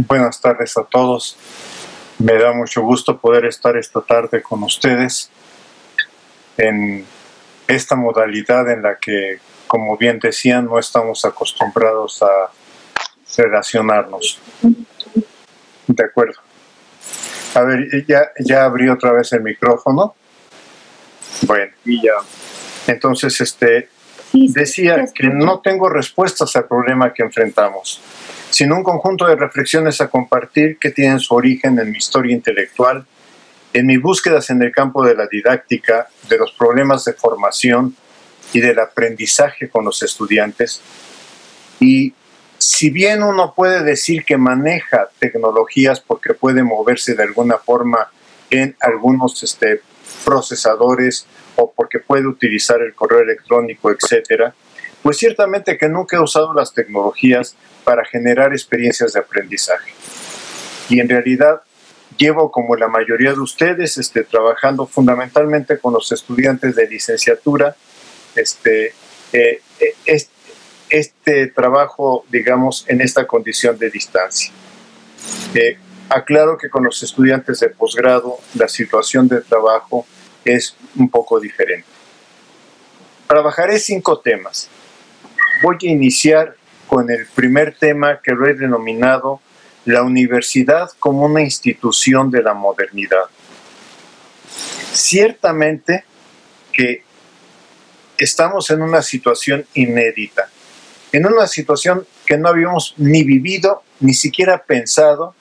Buenas tardes a todos. Me da mucho gusto poder estar esta tarde con ustedes en esta modalidad en la que, como bien decían, no estamos acostumbrados a relacionarnos. De acuerdo. A ver, ya abrí otra vez el micrófono. Bueno, y ya. Entonces, decía que no tengo respuestas al problema que enfrentamos, sino un conjunto de reflexiones a compartir que tienen su origen en mi historia intelectual, en mis búsquedas en el campo de la didáctica, de los problemas de formación y del aprendizaje con los estudiantes. Y si bien uno puede decir que maneja tecnologías porque puede moverse de alguna forma en algunos procesadores o porque puede utilizar el correo electrónico, etcétera, pues ciertamente que nunca he usado las tecnologías para generar experiencias de aprendizaje. Y en realidad llevo, como la mayoría de ustedes, trabajando fundamentalmente con los estudiantes de licenciatura, trabajo, digamos, en esta condición de distancia. Aclaro que con los estudiantes de posgrado la situación de trabajo es un poco diferente. Trabajaré 5 temas. Voy a iniciar con el primer tema, que lo he denominado la universidad como una institución de la modernidad. Ciertamente que estamos en una situación inédita, en una situación que no habíamos ni vivido, ni siquiera pensado,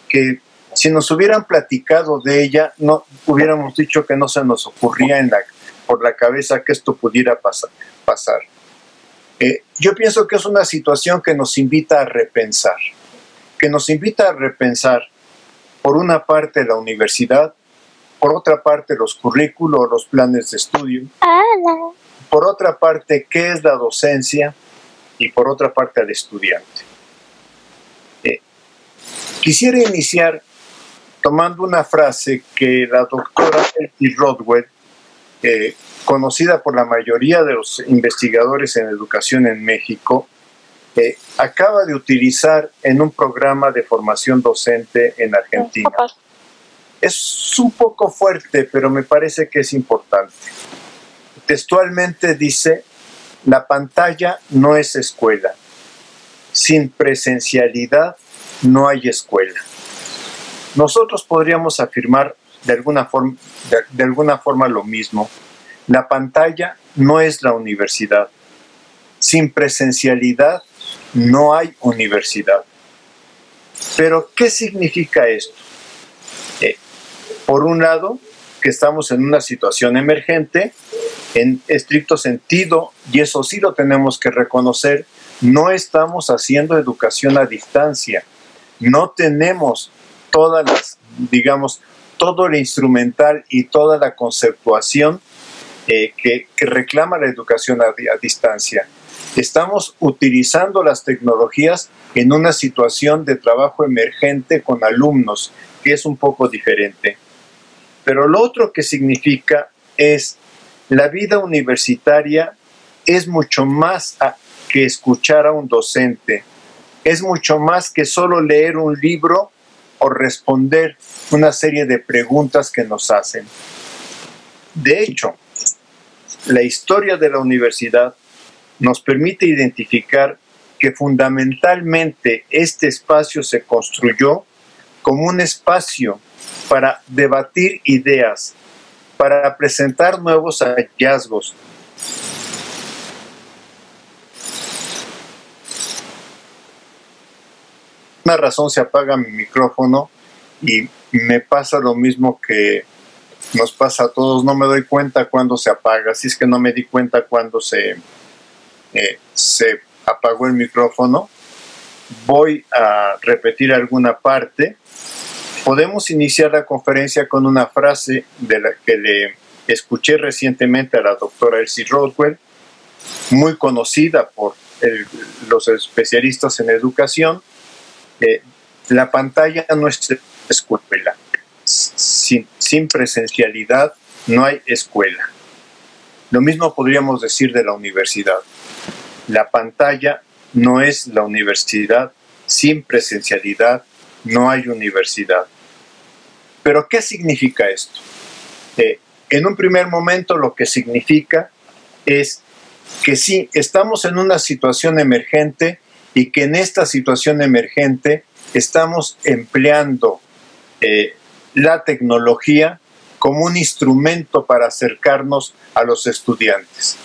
que si nos hubieran platicado de ella, no hubiéramos dicho que no se nos ocurría por la cabeza que esto pudiera pasar. Yo pienso que es una situación que nos invita a repensar, por una parte la universidad, por otra parte los currículos, los planes de estudio, por otra parte qué es la docencia y por otra parte al estudiante. Quisiera iniciar tomando una frase que la doctora Elsie Rodwell, conocida por la mayoría de los investigadores en educación en México, acaba de utilizar en un programa de formación docente en Argentina. Es un poco fuerte, pero me parece que es importante. Textualmente dice: la pantalla no es escuela. Sin presencialidad no hay escuela. Nosotros podríamos afirmar de alguna forma lo mismo. La pantalla no es la universidad. Sin presencialidad no hay universidad. Pero, ¿qué significa esto? Por un lado, que estamos en una situación emergente, en estricto sentido, y eso sí lo tenemos que reconocer, no estamos haciendo educación a distancia. No tenemos todas las, digamos, todo el instrumental y toda la conceptuación que reclama la educación a distancia. Estamos utilizando las tecnologías en una situación de trabajo emergente con alumnos, que es un poco diferente. Pero lo otro que significa es la vida universitaria es mucho más que escuchar a un docente, es mucho más que solo leer un libro o responder una serie de preguntas que nos hacen. De hecho, la historia de la universidad nos permite identificar que fundamentalmente este espacio se construyó como un espacio para debatir ideas, para presentar nuevos hallazgos. Por una razón se apaga mi micrófono y me pasa lo mismo que nos pasa a todos. No me doy cuenta cuando se apaga, así es que no me di cuenta cuando se apagó el micrófono. Voy a repetir alguna parte. Podemos iniciar la conferencia con una frase de la que le escuché recientemente a la doctora Elsie Rodwell, muy conocida por los especialistas en educación. La pantalla no es escuela. Sin presencialidad no hay escuela. Lo mismo podríamos decir de la universidad. La pantalla no es la universidad. Sin presencialidad no hay universidad. ¿Pero qué significa esto? En un primer momento lo que significa es que sí, estamos en una situación emergente y que en esta situación emergente estamos empleando la tecnología como un instrumento para acercarnos a los estudiantes.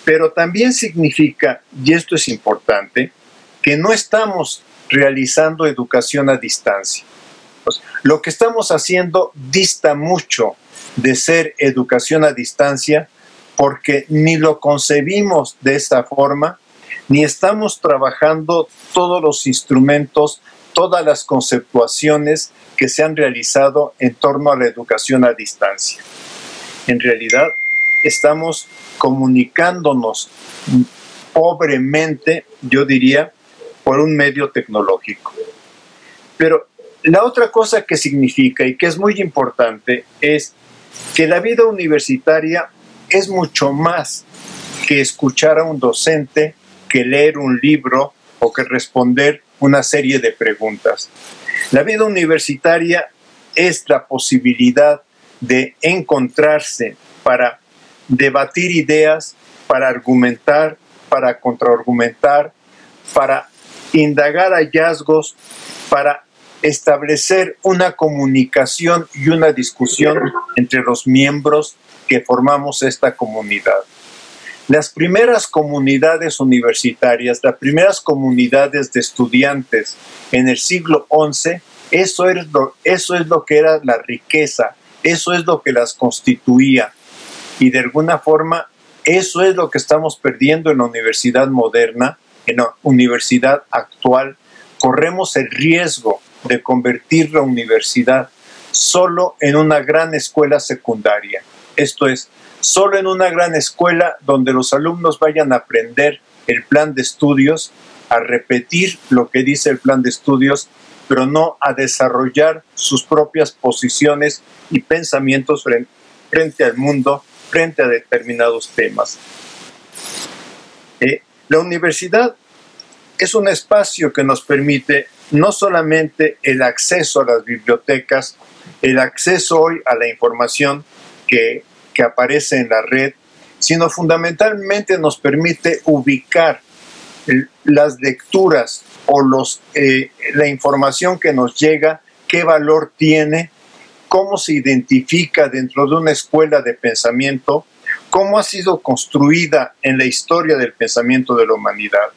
Pero también significa, y esto es importante, que no estamos realizando educación a distancia. Pues, lo que estamos haciendo dista mucho de ser educación a distancia porque ni lo concebimos de esa forma, ni estamos trabajando todos los instrumentos, todas las conceptuaciones que se han realizado en torno a la educación a distancia. En realidad, estamos comunicándonos pobremente, yo diría, por un medio tecnológico. Pero la otra cosa que significa y que es muy importante es que la vida universitaria es mucho más que escuchar a un docente, que leer un libro o que responder una serie de preguntas. La vida universitaria es la posibilidad de encontrarse para debatir ideas, para argumentar, para contraargumentar, para indagar hallazgos, para establecer una comunicación y una discusión entre los miembros que formamos esta comunidad. Las primeras comunidades universitarias, las primeras comunidades de estudiantes en el siglo XI, eso es lo que era la riqueza, eso es lo que las constituía. Y de alguna forma, eso es lo que estamos perdiendo en la universidad moderna, en la universidad actual. Corremos el riesgo de convertir la universidad solo en una gran escuela secundaria. Esto es, solo en una gran escuela donde los alumnos vayan a aprender el plan de estudios, a repetir lo que dice el plan de estudios, pero no a desarrollar sus propias posiciones y pensamientos frente al mundo, frente a determinados temas. La universidad es un espacio que nos permite no solamente el acceso a las bibliotecas, el acceso hoy a la información que aparece en la red, sino fundamentalmente nos permite ubicar las lecturas o la información que nos llega, qué valor tiene, cómo se identifica dentro de una escuela de pensamiento, cómo ha sido construida en la historia del pensamiento de la humanidad.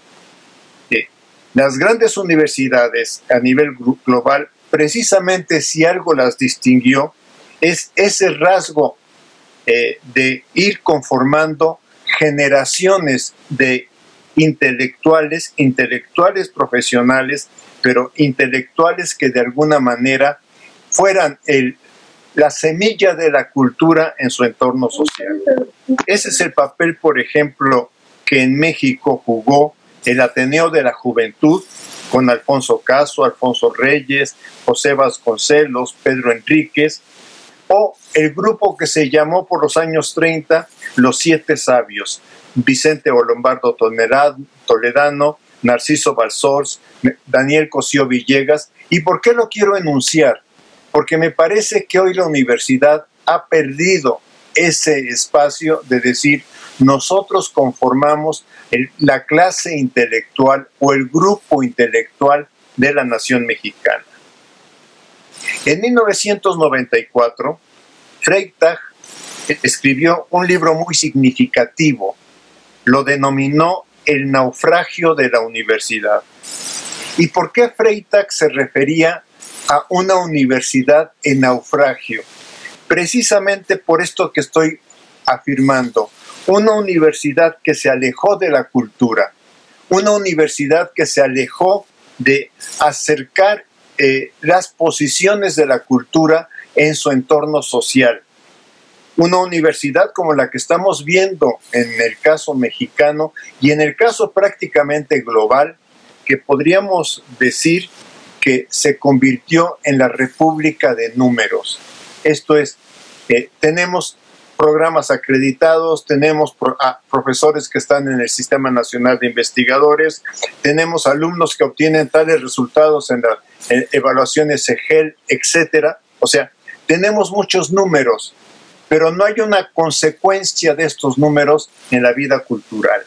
Las grandes universidades a nivel global, precisamente si algo las distinguió, es ese rasgo de ir conformando generaciones de intelectuales profesionales, pero intelectuales que de alguna manera fueran la semilla de la cultura en su entorno social. Ese es el papel, por ejemplo, que en México jugó el Ateneo de la Juventud, con Alfonso Caso, Alfonso Reyes, José Vasconcelos, Pedro Enríquez, o el grupo que se llamó por los años 30 Los Siete Sabios, Vicente Lombardo Toledano, Narciso Balsors, Daniel Cosío Villegas. ¿Y por qué lo quiero enunciar? Porque me parece que hoy la universidad ha perdido ese espacio de decir, nosotros conformamos la clase intelectual o el grupo intelectual de la nación mexicana. En 1994, Freytag escribió un libro muy significativo, lo denominó El naufragio de la universidad. ¿Y por qué Freytag se refería a una universidad en naufragio? Precisamente por esto que estoy afirmando, una universidad que se alejó de la cultura, una universidad que se alejó de acercar las posiciones de la cultura en su entorno social. Una universidad como la que estamos viendo en el caso mexicano y en el caso prácticamente global, que podríamos decir que se convirtió en la república de números. Esto es, tenemos programas acreditados, tenemos profesores que están en el Sistema Nacional de Investigadores, tenemos alumnos que obtienen tales resultados en las evaluaciones EGEL, etcétera. O sea, tenemos muchos números, pero no hay una consecuencia de estos números en la vida cultural.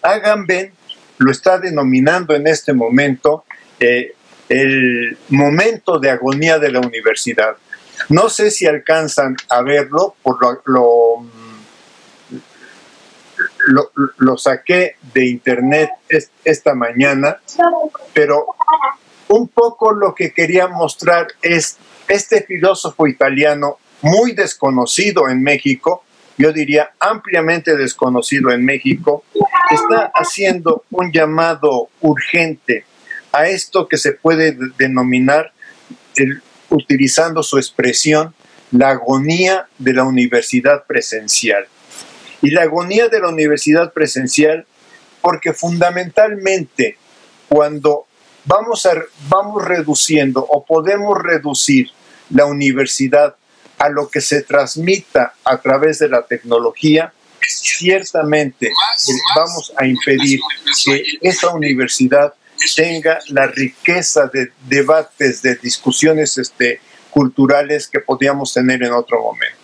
Agamben lo está denominando en este momento el momento de agonía de la universidad. No sé si alcanzan a verlo, lo saqué de internet esta mañana, pero un poco lo que quería mostrar es este filósofo italiano muy desconocido en México, yo diría ampliamente desconocido en México, está haciendo un llamado urgente a esto que se puede denominar, utilizando su expresión, la agonía de la universidad presencial. Y la agonía de la universidad presencial porque fundamentalmente cuando vamos reduciendo o podemos reducir la universidad a lo que se transmita a través de la tecnología, ciertamente vamos a impedir que esa universidad tenga la riqueza de debates, de discusiones culturales que podíamos tener en otro momento.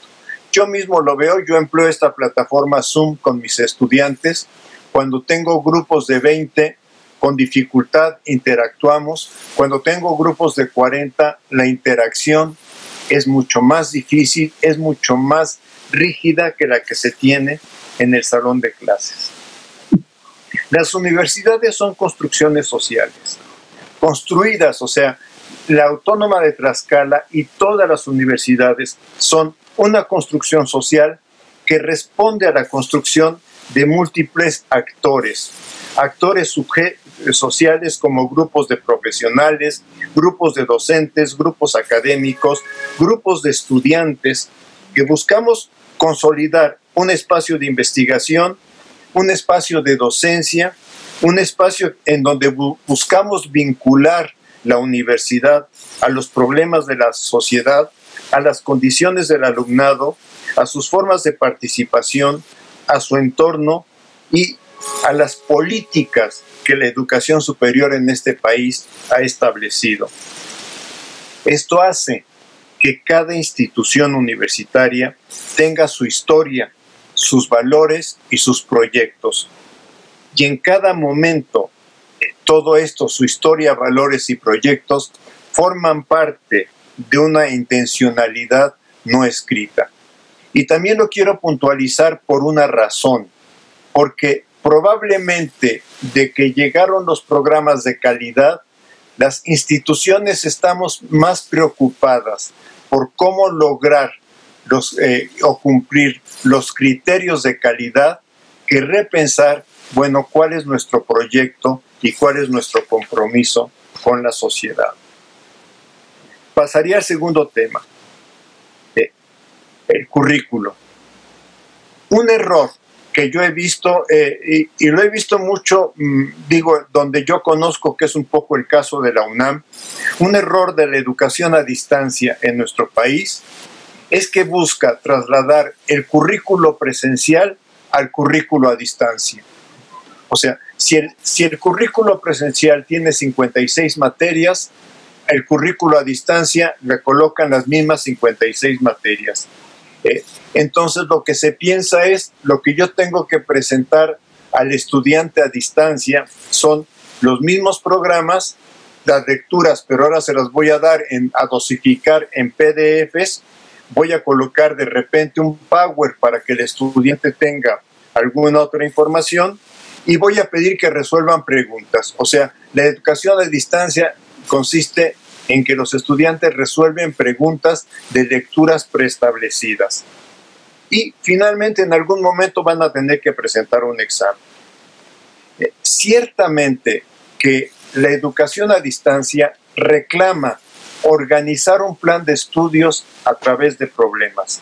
Yo mismo lo veo, yo empleo esta plataforma Zoom con mis estudiantes. Cuando tengo grupos de 20, con dificultad interactuamos. Cuando tengo grupos de 40, la interacción es mucho más difícil, es mucho más rígida que la que se tiene en el salón de clases. Las universidades son construcciones sociales, construidas, o sea, la Autónoma de Tlaxcala y todas las universidades son una construcción social que responde a la construcción de múltiples actores sociales como grupos de profesionales, grupos de docentes, grupos académicos, grupos de estudiantes, que buscamos consolidar un espacio de investigación, un espacio de docencia, un espacio en donde buscamos vincular la universidad a los problemas de la sociedad, a las condiciones del alumnado, a sus formas de participación, a su entorno y a las políticas que la educación superior en este país ha establecido. Esto hace que cada institución universitaria tenga su historia, sus valores y sus proyectos. Y en cada momento, todo esto, su historia, valores y proyectos, forman parte de una intencionalidad no escrita. Y también lo quiero puntualizar por una razón, porque probablemente de que llegaron los programas de calidad, las instituciones estamos más preocupadas por cómo lograr o cumplir los criterios de calidad que repensar, bueno, cuál es nuestro proyecto y cuál es nuestro compromiso con la sociedad. Pasaría al segundo tema, el currículo. Un error que yo he visto, y lo he visto mucho, donde yo conozco que es un poco el caso de la UNAM, un error de la educación a distancia en nuestro país es que busca trasladar el currículo presencial al currículo a distancia. O sea, si el currículo presencial tiene 56 materias, el currículo a distancia le colocan las mismas 56 materias. Entonces lo que se piensa es, lo que yo tengo que presentar al estudiante a distancia son los mismos programas, las lecturas, pero ahora se las voy a dar a dosificar en PDFs, voy a colocar de repente un Power para que el estudiante tenga alguna otra información y voy a pedir que resuelvan preguntas. O sea, la educación a distancia consiste en que los estudiantes resuelven preguntas de lecturas preestablecidas. Y finalmente en algún momento van a tener que presentar un examen. Ciertamente que la educación a distancia reclama organizar un plan de estudios a través de problemas.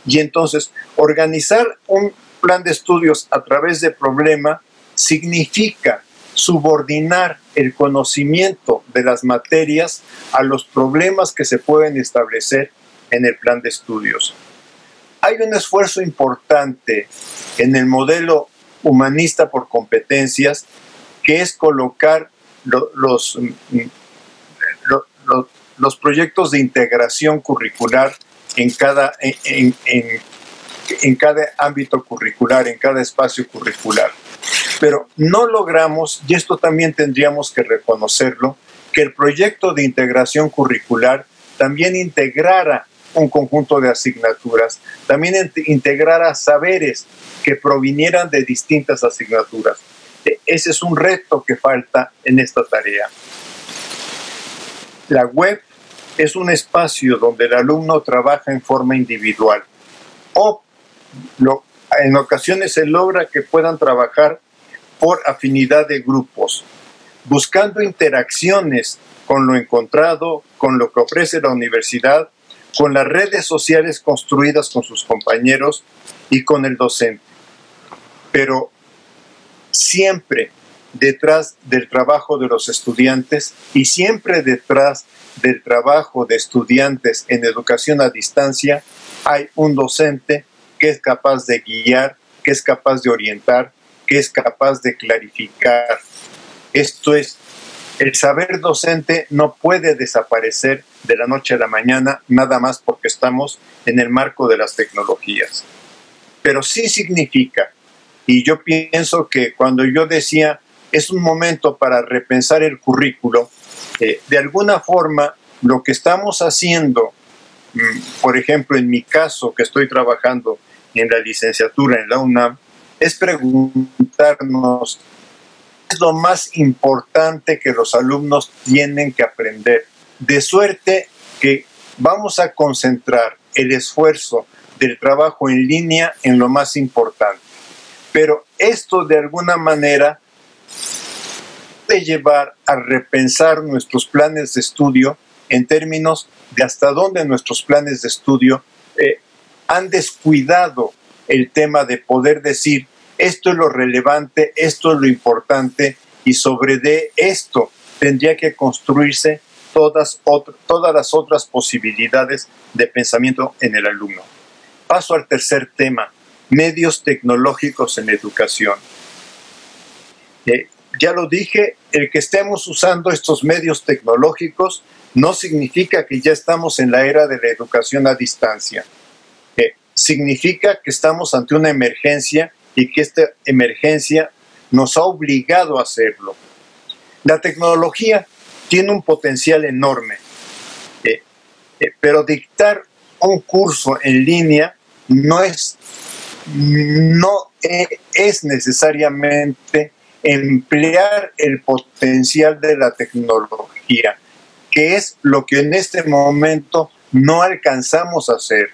Y entonces, organizar un plan de estudios a través de problema significa subordinar el conocimiento de las materias a los problemas que se pueden establecer en el plan de estudios. hay un esfuerzo importante en el modelo humanista por competencias, que es colocar los proyectos de integración curricular en cada ámbito curricular, en cada espacio curricular. Pero no logramos, y esto también tendríamos que reconocerlo, que el proyecto de integración curricular también integrara un conjunto de asignaturas, también integrara saberes que provinieran de distintas asignaturas. Ese es un reto que falta en esta tarea. La web es un espacio donde el alumno trabaja en forma individual o en ocasiones se logra que puedan trabajar por afinidad de grupos, buscando interacciones con lo encontrado, con lo que ofrece la universidad, con las redes sociales construidas con sus compañeros y con el docente. Pero siempre detrás del trabajo de los estudiantes y siempre detrás del trabajo de estudiantes en educación a distancia hay un docente que es capaz de guiar, que es capaz de orientar, que es capaz de clarificar. Esto es, el saber docente no puede desaparecer de la noche a la mañana, nada más porque estamos en el marco de las tecnologías. Pero sí significa, y yo pienso que cuando yo decía es un momento para repensar el currículo, de alguna forma lo que estamos haciendo, por ejemplo en mi caso que estoy trabajando en la licenciatura en la UNAM, es preguntarnos qué es lo más importante que los alumnos tienen que aprender, de suerte que vamos a concentrar el esfuerzo del trabajo en línea en lo más importante. Pero esto de alguna manera puede llevar a repensar nuestros planes de estudio en términos de hasta dónde nuestros planes de estudio han descuidado el tema de poder decir esto es lo relevante, esto es lo importante y sobre de esto tendría que construirse todas las otras posibilidades de pensamiento en el alumno. Paso al tercer tema, medios tecnológicos en educación. Ya lo dije, el que estemos usando estos medios tecnológicos no significa que ya estamos en la era de la educación a distancia. Significa que estamos ante una emergencia y que esta emergencia nos ha obligado a hacerlo. La tecnología tiene un potencial enorme, pero dictar un curso en línea no es necesariamente emplear el potencial de la tecnología, que es lo que en este momento no alcanzamos a hacer.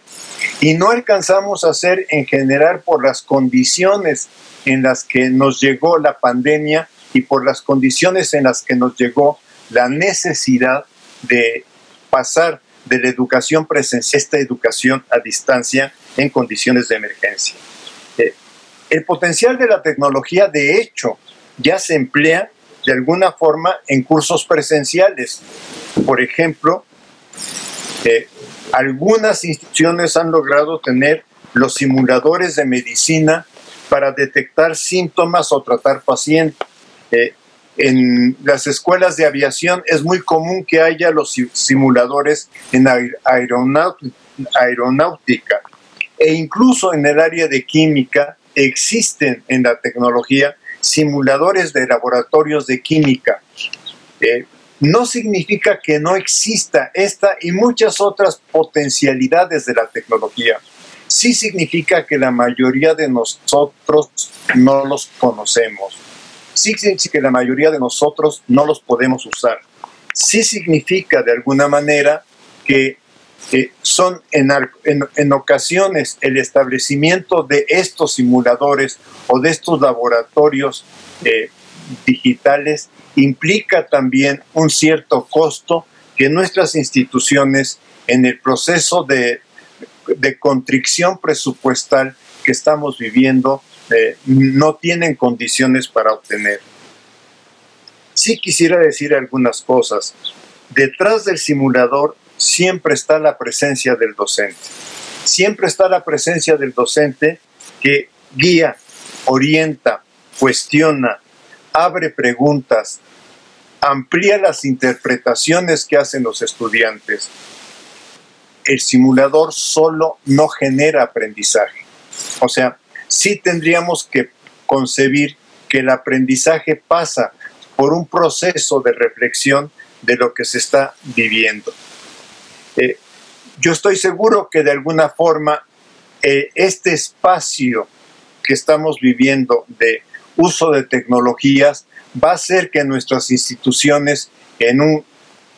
Y no alcanzamos a hacer en general por las condiciones en las que nos llegó la pandemia y por las condiciones en las que nos llegó la necesidad de pasar de la educación presencial a esta educación a distancia en condiciones de emergencia. El potencial de la tecnología, de hecho, ya se emplea de alguna forma en cursos presenciales. Por ejemplo, algunas instituciones han logrado tener los simuladores de medicina para detectar síntomas o tratar pacientes. En las escuelas de aviación es muy común que haya los simuladores en aeronáutica e incluso en el área de química existen en la tecnología simuladores de laboratorios de química. No significa que no exista esta y muchas otras potencialidades de la tecnología. Sí significa que la mayoría de nosotros no los conocemos. Sí significa que la mayoría de nosotros no los podemos usar. Sí significa de alguna manera que son en ocasiones el establecimiento de estos simuladores o de estos laboratorios digitales implica también un cierto costo que nuestras instituciones en el proceso de constricción presupuestal que estamos viviendo no tienen condiciones para obtener. Sí quisiera decir algunas cosas. Detrás del simulador siempre está la presencia del docente. siempre está la presencia del docente que guía, orienta, cuestiona, abre preguntas, amplía las interpretaciones que hacen los estudiantes. El simulador solo no genera aprendizaje. O sea, sí tendríamos que concebir que el aprendizaje pasa por un proceso de reflexión de lo que se está viviendo. Yo estoy seguro que de alguna forma este espacio que estamos viviendo de uso de tecnologías va a hacer que nuestras instituciones en un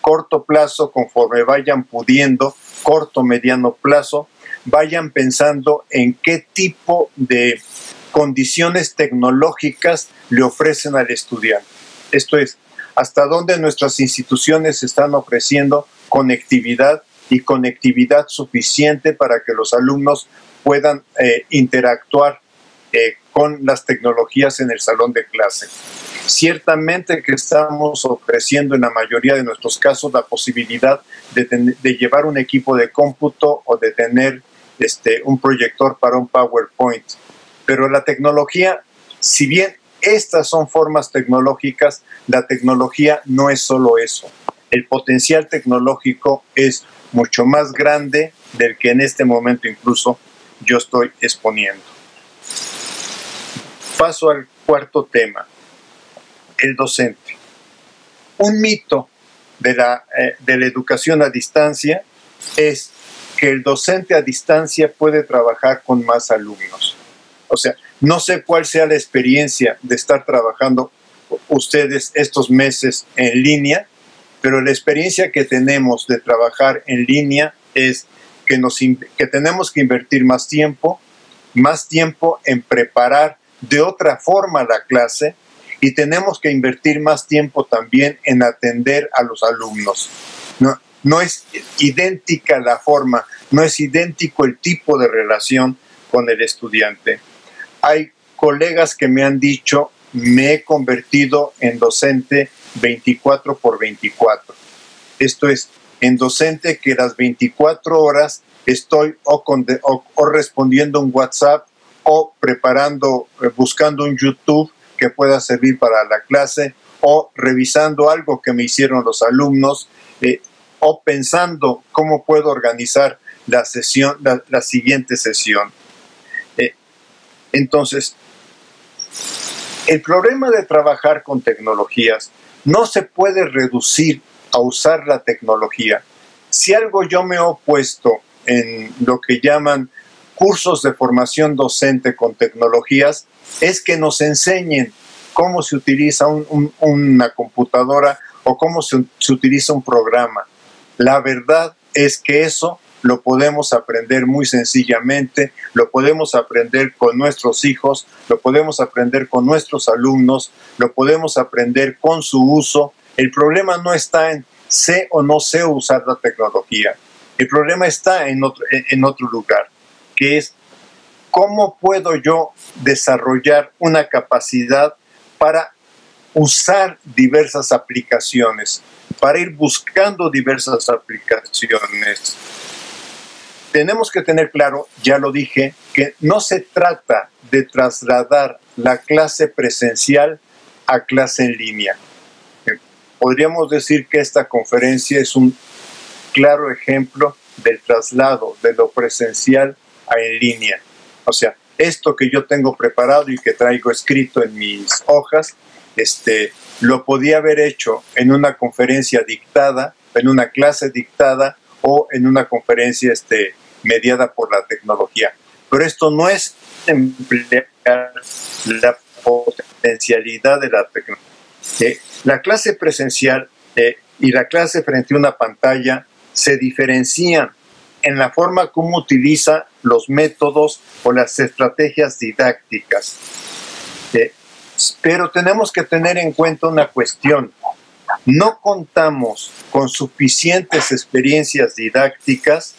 corto plazo, conforme vayan pudiendo, corto, mediano plazo, vayan pensando en qué tipo de condiciones tecnológicas le ofrecen al estudiante. Esto es, hasta dónde nuestras instituciones están ofreciendo conectividad y conectividad suficiente para que los alumnos puedan interactuar con las tecnologías en el salón de clase. Ciertamente que estamos ofreciendo en la mayoría de nuestros casos la posibilidad de llevar un equipo de cómputo o de tener un proyector para un PowerPoint. Pero la tecnología, si bien estas son formas tecnológicas, la tecnología no es solo eso. El potencial tecnológico es mucho más grande del que en este momento incluso yo estoy exponiendo. Paso al cuarto tema, el docente. Un mito de la educación a distancia es que el docente a distancia puede trabajar con más alumnos. O sea, no sé cuál sea la experiencia de estar trabajando ustedes estos meses en línea, pero la experiencia que tenemos de trabajar en línea es que tenemos que invertir más tiempo en preparar de otra forma la clase y tenemos que invertir más tiempo también en atender a los alumnos. No es idéntica la forma, no es idéntico el tipo de relación con el estudiante. Hay colegas que me han dicho, me he convertido en docente 24/24. Esto es, en docente que las 24 horas estoy o respondiendo un WhatsApp o preparando, buscando un YouTube que pueda servir para la clase o revisando algo que me hicieron los alumnos o pensando cómo puedo organizar la siguiente sesión. Entonces, el problema de trabajar con tecnologías no se puede reducir a usar la tecnología. Si algo yo me he opuesto en lo que llaman cursos de formación docente con tecnologías, es que nos enseñen cómo se utiliza una computadora o cómo se utiliza un programa. La verdad es que eso lo podemos aprender muy sencillamente, lo podemos aprender con nuestros hijos, lo podemos aprender con nuestros alumnos, lo podemos aprender con su uso. El problema no está en sé o no sé usar la tecnología. El problema está en otro lugar, que es cómo puedo yo desarrollar una capacidad para usar diversas aplicaciones, para ir buscando diversas aplicaciones. Tenemos que tener claro, ya lo dije, que no se trata de trasladar la clase presencial a clase en línea. Podríamos decir que esta conferencia es un claro ejemplo del traslado de lo presencial a en línea. O sea, esto que yo tengo preparado y que traigo escrito en mis hojas, lo podía haber hecho en una conferencia dictada, en una clase dictada o en una conferencia mediada por la tecnología. Pero esto no es emplear la potencialidad de la tecnología. La clase presencial y la clase frente a una pantalla se diferencian en la forma como utiliza los métodos o las estrategias didácticas. Pero tenemos que tener en cuenta una cuestión. No contamos con suficientes experiencias didácticas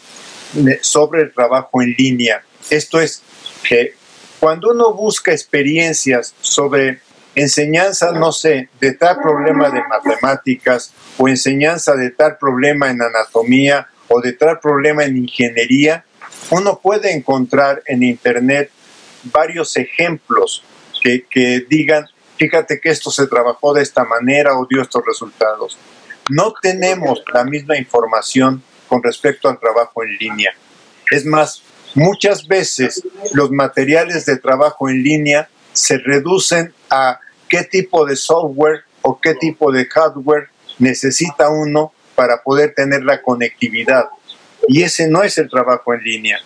sobre el trabajo en línea. Esto es, que cuando uno busca experiencias sobre enseñanza, no sé, de tal problema de matemáticas o enseñanza de tal problema en anatomía o de tal problema en ingeniería, Uno puede encontrar en Internet varios ejemplos que digan, fíjate que esto se trabajó de esta manera o dio estos resultados. No tenemos la misma información con respecto al trabajo en línea. Es más, muchas veces los materiales de trabajo en línea se reducen a qué tipo de software o qué tipo de hardware necesita uno para poder tener la conectividad. Y ese no es el trabajo en línea.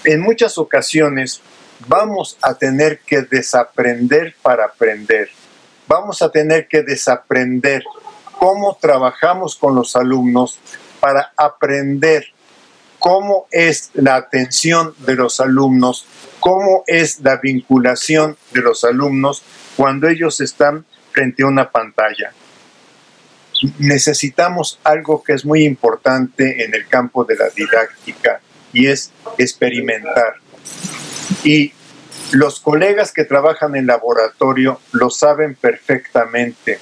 En muchas ocasiones vamos a tener que desaprender para aprender. Vamos a tener que desaprender cómo trabajamos con los alumnos para aprender cómo es la atención de los alumnos, cómo es la vinculación de los alumnos cuando ellos están frente a una pantalla. Necesitamos algo que es muy importante en el campo de la didáctica y es experimentar. Y los colegas que trabajan en laboratorio lo saben perfectamente.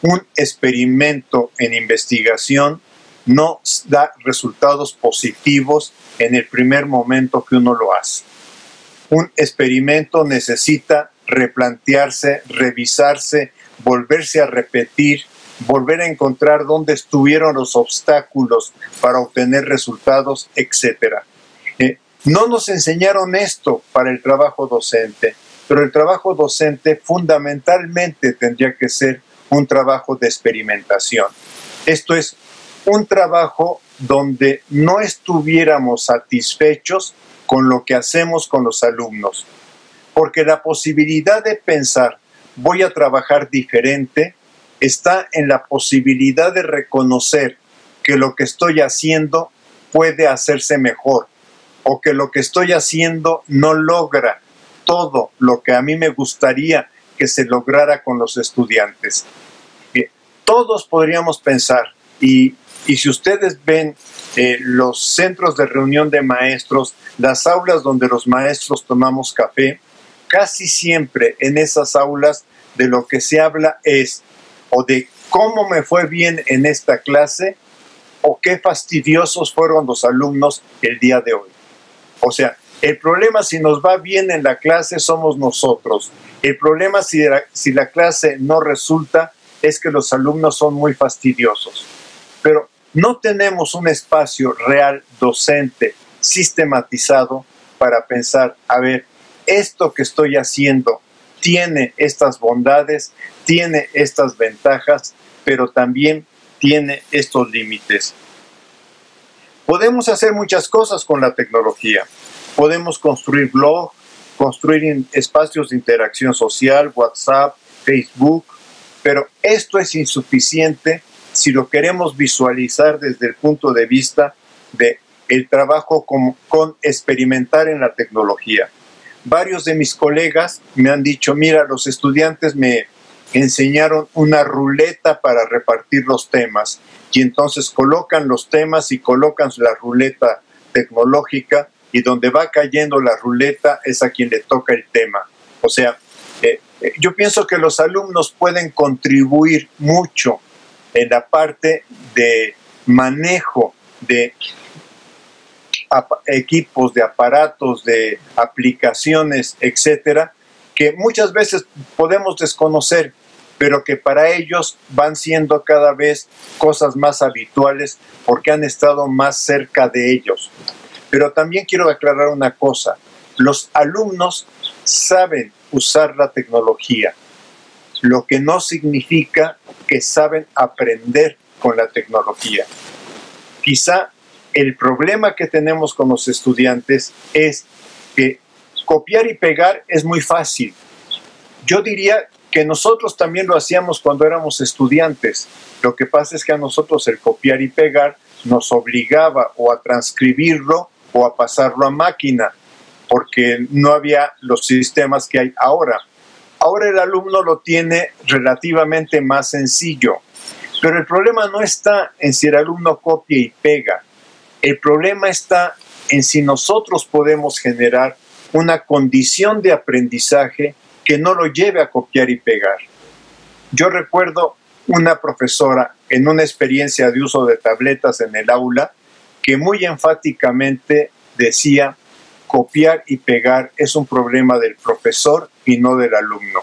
Un experimento en investigación no da resultados positivos en el primer momento que uno lo hace. Un experimento necesita replantearse, revisarse, volverse a repetir, volver a encontrar dónde estuvieron los obstáculos para obtener resultados, etc. No nos enseñaron esto para el trabajo docente, pero el trabajo docente fundamentalmente tendría que ser un trabajo de experimentación. Esto es un trabajo donde no estuviéramos satisfechos con lo que hacemos con los alumnos, porque la posibilidad de pensar, voy a trabajar diferente, está en la posibilidad de reconocer que lo que estoy haciendo puede hacerse mejor o que lo que estoy haciendo no logra todo lo que a mí me gustaría que se lograra con los estudiantes. Todos podríamos pensar, y si ustedes ven los centros de reunión de maestros, las aulas donde los maestros tomamos café, casi siempre en esas aulas de lo que se habla es o de cómo me fue bien en esta clase o qué fastidiosos fueron los alumnos el día de hoy. O sea, el problema si nos va bien en la clase somos nosotros. El problema si la clase no resulta es que los alumnos son muy fastidiosos. Pero no tenemos un espacio real docente sistematizado para pensar, a ver, esto que estoy haciendo tiene estas bondades, tiene estas ventajas, pero también tiene estos límites. Podemos hacer muchas cosas con la tecnología. Podemos construir blogs, construir espacios de interacción social, WhatsApp, Facebook, pero esto es insuficiente si lo queremos visualizar desde el punto de vista del trabajo con experimentar en la tecnología. Varios de mis colegas me han dicho, mira, los estudiantes me enseñaron una ruleta para repartir los temas y entonces colocan los temas y colocan la ruleta tecnológica y donde va cayendo la ruleta es a quien le toca el tema. O sea, yo pienso que los alumnos pueden contribuir mucho en la parte de manejo de equipos, de aparatos, de aplicaciones, etcétera, que muchas veces podemos desconocer, pero que para ellos van siendo cada vez cosas más habituales porque han estado más cerca de ellos. Pero también quiero aclarar una cosa, los alumnos saben usar la tecnología, lo que no significa que saben aprender con la tecnología. Quizá el problema que tenemos con los estudiantes es que copiar y pegar es muy fácil. Yo diría que nosotros también lo hacíamos cuando éramos estudiantes. Lo que pasa es que a nosotros el copiar y pegar nos obligaba o a transcribirlo o a pasarlo a máquina, porque no había los sistemas que hay ahora. Ahora el alumno lo tiene relativamente más sencillo, pero el problema no está en si el alumno copia y pega. El problema está en si nosotros podemos generar una condición de aprendizaje que no lo lleve a copiar y pegar. Yo recuerdo una profesora en una experiencia de uso de tabletas en el aula que muy enfáticamente decía: copiar y pegar es un problema del profesor y no del alumno.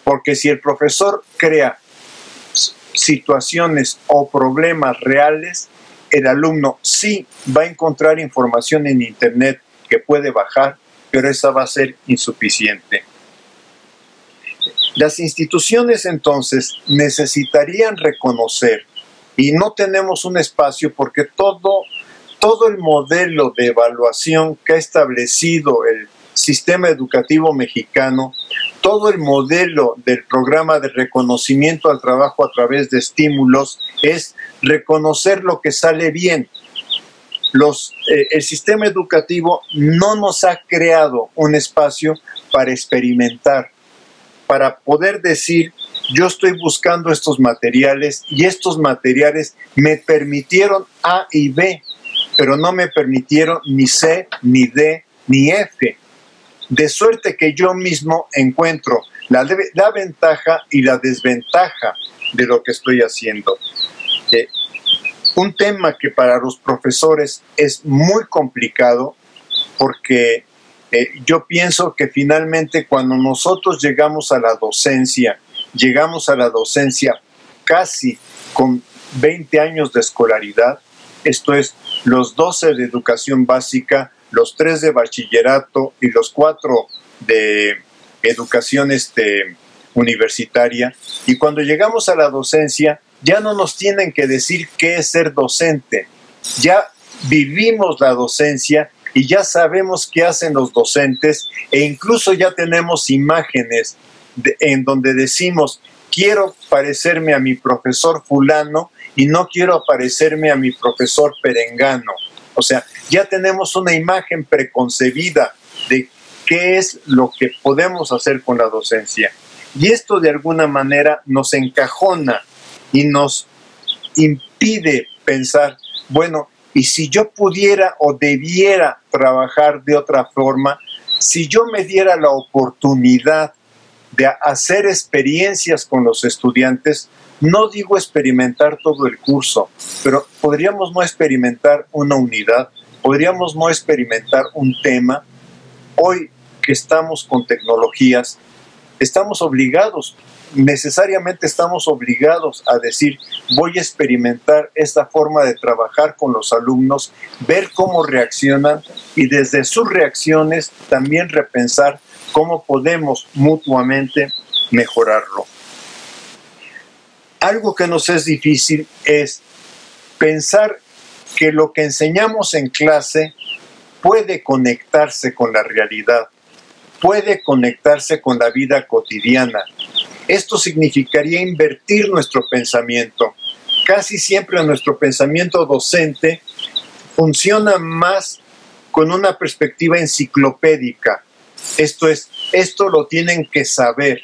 Porque si el profesor crea situaciones o problemas reales, el alumno sí va a encontrar información en internet que puede bajar, pero esa va a ser insuficiente. Las instituciones entonces necesitarían reconocer, y no tenemos un espacio porque todo el modelo de evaluación que ha establecido el sistema educativo mexicano, todo el modelo del programa de reconocimiento al trabajo a través de estímulos es reconocer lo que sale bien. El sistema educativo no nos ha creado un espacio para experimentar, para poder decir: yo estoy buscando estos materiales y estos materiales me permitieron A y B, pero no me permitieron ni C, ni D, ni F. De suerte que yo mismo encuentro la ventaja y la desventaja de lo que estoy haciendo. Un tema que para los profesores es muy complicado, porque yo pienso que finalmente cuando nosotros llegamos a la docencia casi con 20 años de escolaridad, esto es, los 12 de educación básica, los 3 de bachillerato y los 4 de educación universitaria, y cuando llegamos a la docencia ya no nos tienen que decir qué es ser docente, ya vivimos la docencia y ya sabemos qué hacen los docentes, e incluso ya tenemos imágenes en donde decimos: quiero parecerme a mi profesor fulano y no quiero parecerme a mi profesor perengano. O sea, ya tenemos una imagen preconcebida de qué es lo que podemos hacer con la docencia. Y esto de alguna manera nos encajona y nos impide pensar: bueno, y si yo pudiera o debiera trabajar de otra forma, si yo me diera la oportunidad de hacer experiencias con los estudiantes, no digo experimentar todo el curso, pero podríamos no experimentar una unidad, podríamos no experimentar un tema. Hoy que estamos con tecnologías, estamos obligados, necesariamente estamos obligados a decir: voy a experimentar esta forma de trabajar con los alumnos, ver cómo reaccionan y desde sus reacciones también repensar cómo podemos mutuamente mejorarlo. Algo que nos es difícil es pensar que lo que enseñamos en clase puede conectarse con la realidad, puede conectarse con la vida cotidiana. Esto significaría invertir nuestro pensamiento. Casi siempre nuestro pensamiento docente funciona más con una perspectiva enciclopédica. Esto es, esto lo tienen que saber.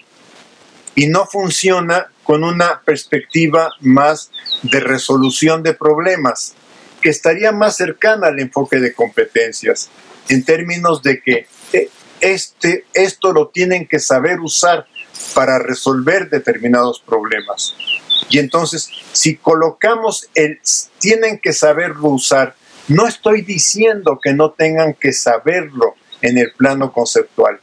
Y no funciona con una perspectiva más de resolución de problemas, que estaría más cercana al enfoque de competencias, en términos de que esto lo tienen que saber usar para resolver determinados problemas. Y entonces, si colocamos el tienen que saberlo usar, no estoy diciendo que no tengan que saberlo en el plano conceptual.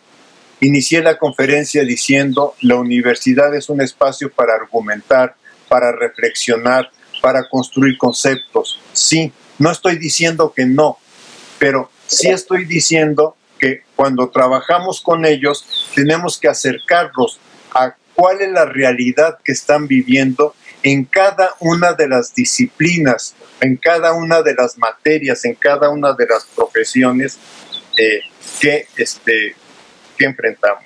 Inicié la conferencia diciendo: la universidad es un espacio para argumentar, para reflexionar, para construir conceptos. Sí, no estoy diciendo que no, pero sí estoy diciendo que cuando trabajamos con ellos tenemos que acercarlos a cuál es la realidad que están viviendo en cada una de las disciplinas, en cada una de las materias, en cada una de las profesiones que enfrentamos.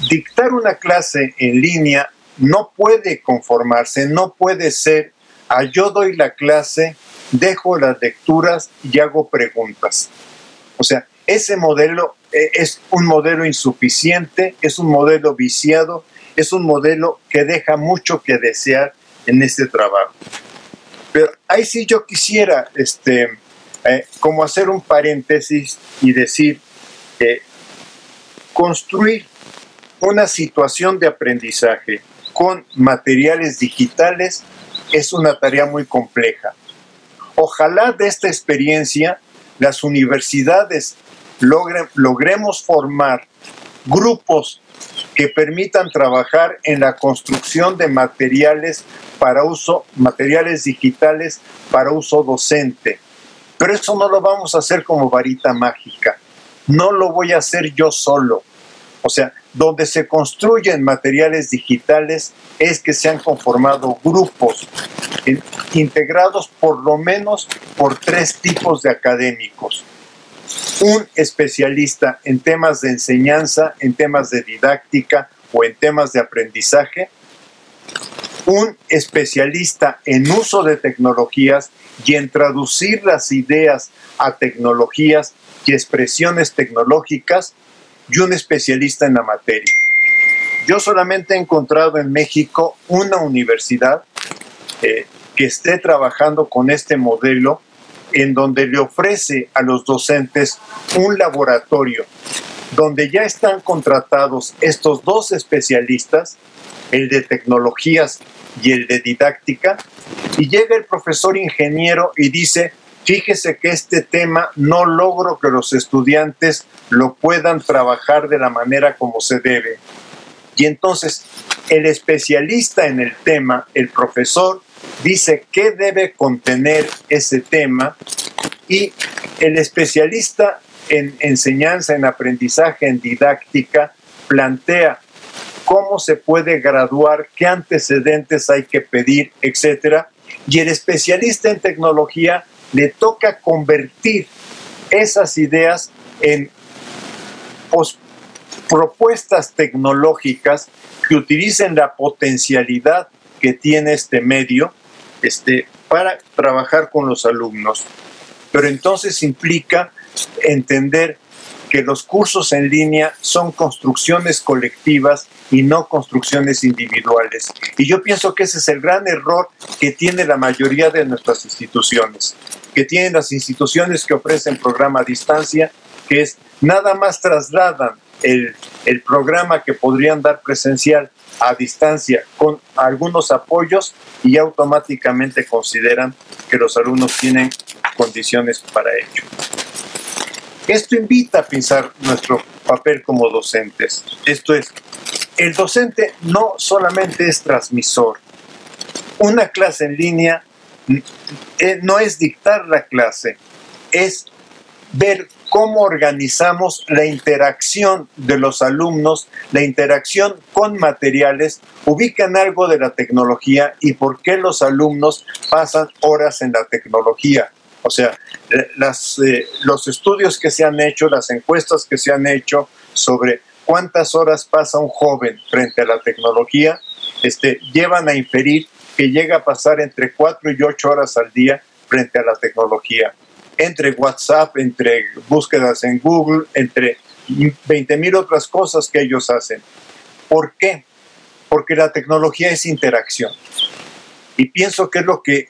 Dictar una clase en línea no puede conformarse, no puede ser: yo doy la clase, dejo las lecturas y hago preguntas. O sea, ese modelo es un modelo insuficiente, es un modelo viciado, es un modelo que deja mucho que desear en este trabajo. Pero ahí sí yo quisiera como hacer un paréntesis y decir: construir una situación de aprendizaje con materiales digitales es una tarea muy compleja. Ojalá de esta experiencia las universidades logremos formar grupos que permitan trabajar en la construcción de materiales digitales para uso docente. Pero eso no lo vamos a hacer como varita mágica. No lo voy a hacer yo solo. O sea, donde se construyen materiales digitales es que se han conformado grupos integrados por lo menos por 3 tipos de académicos. Un especialista en temas de enseñanza, en temas de didáctica o en temas de aprendizaje. Un especialista en uso de tecnologías y en traducir las ideas a tecnologías y expresiones tecnológicas, y un especialista en la materia. Yo solamente he encontrado en México una universidad que esté trabajando con este modelo, en donde le ofrece a los docentes un laboratorio donde ya están contratados estos 2 especialistas, el de tecnologías y el de didáctica, y llega el profesor ingeniero y dice: fíjese que este tema no logro que los estudiantes lo puedan trabajar de la manera como se debe. Y entonces el especialista en el tema, el profesor, dice qué debe contener ese tema, y el especialista en enseñanza, en aprendizaje, en didáctica, plantea cómo se puede graduar, qué antecedentes hay que pedir, etc. Y el especialista en tecnología le toca convertir esas ideas en propuestas tecnológicas que utilicen la potencialidad que tiene este medio para trabajar con los alumnos. Pero entonces implica entender que los cursos en línea son construcciones colectivas y no construcciones individuales. Y yo pienso que ese es el gran error que tiene la mayoría de nuestras instituciones, que tienen las instituciones que ofrecen programa a distancia, que es nada más trasladan el programa que podrían dar presencial a distancia con algunos apoyos y automáticamente consideran que los alumnos tienen condiciones para ello. Esto invita a pensar nuestro papel como docentes. Esto es, el docente no solamente es transmisor. Una clase en línea no es dictar la clase, es ver cómo organizamos la interacción de los alumnos, la interacción con materiales, ubican algo de la tecnología y por qué los alumnos pasan horas en la tecnología. O sea, los estudios que se han hecho, las encuestas que se han hecho sobre cuántas horas pasa un joven frente a la tecnología, llevan a inferir que llega a pasar entre 4 y 8 horas al día frente a la tecnología. Entre WhatsApp, entre búsquedas en Google, entre 20,000 otras cosas que ellos hacen. ¿Por qué? Porque la tecnología es interacción. Y pienso que es lo que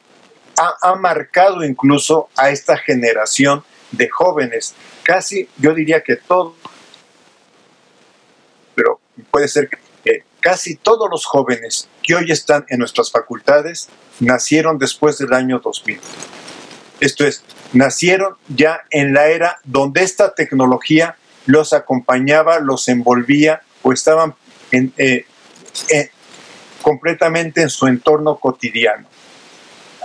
ha marcado incluso a esta generación de jóvenes. Casi, yo diría que todo, pero puede ser que casi todos los jóvenes que hoy están en nuestras facultades nacieron después del año 2000. Esto es, nacieron ya en la era donde esta tecnología los acompañaba, los envolvía o estaban completamente en su entorno cotidiano.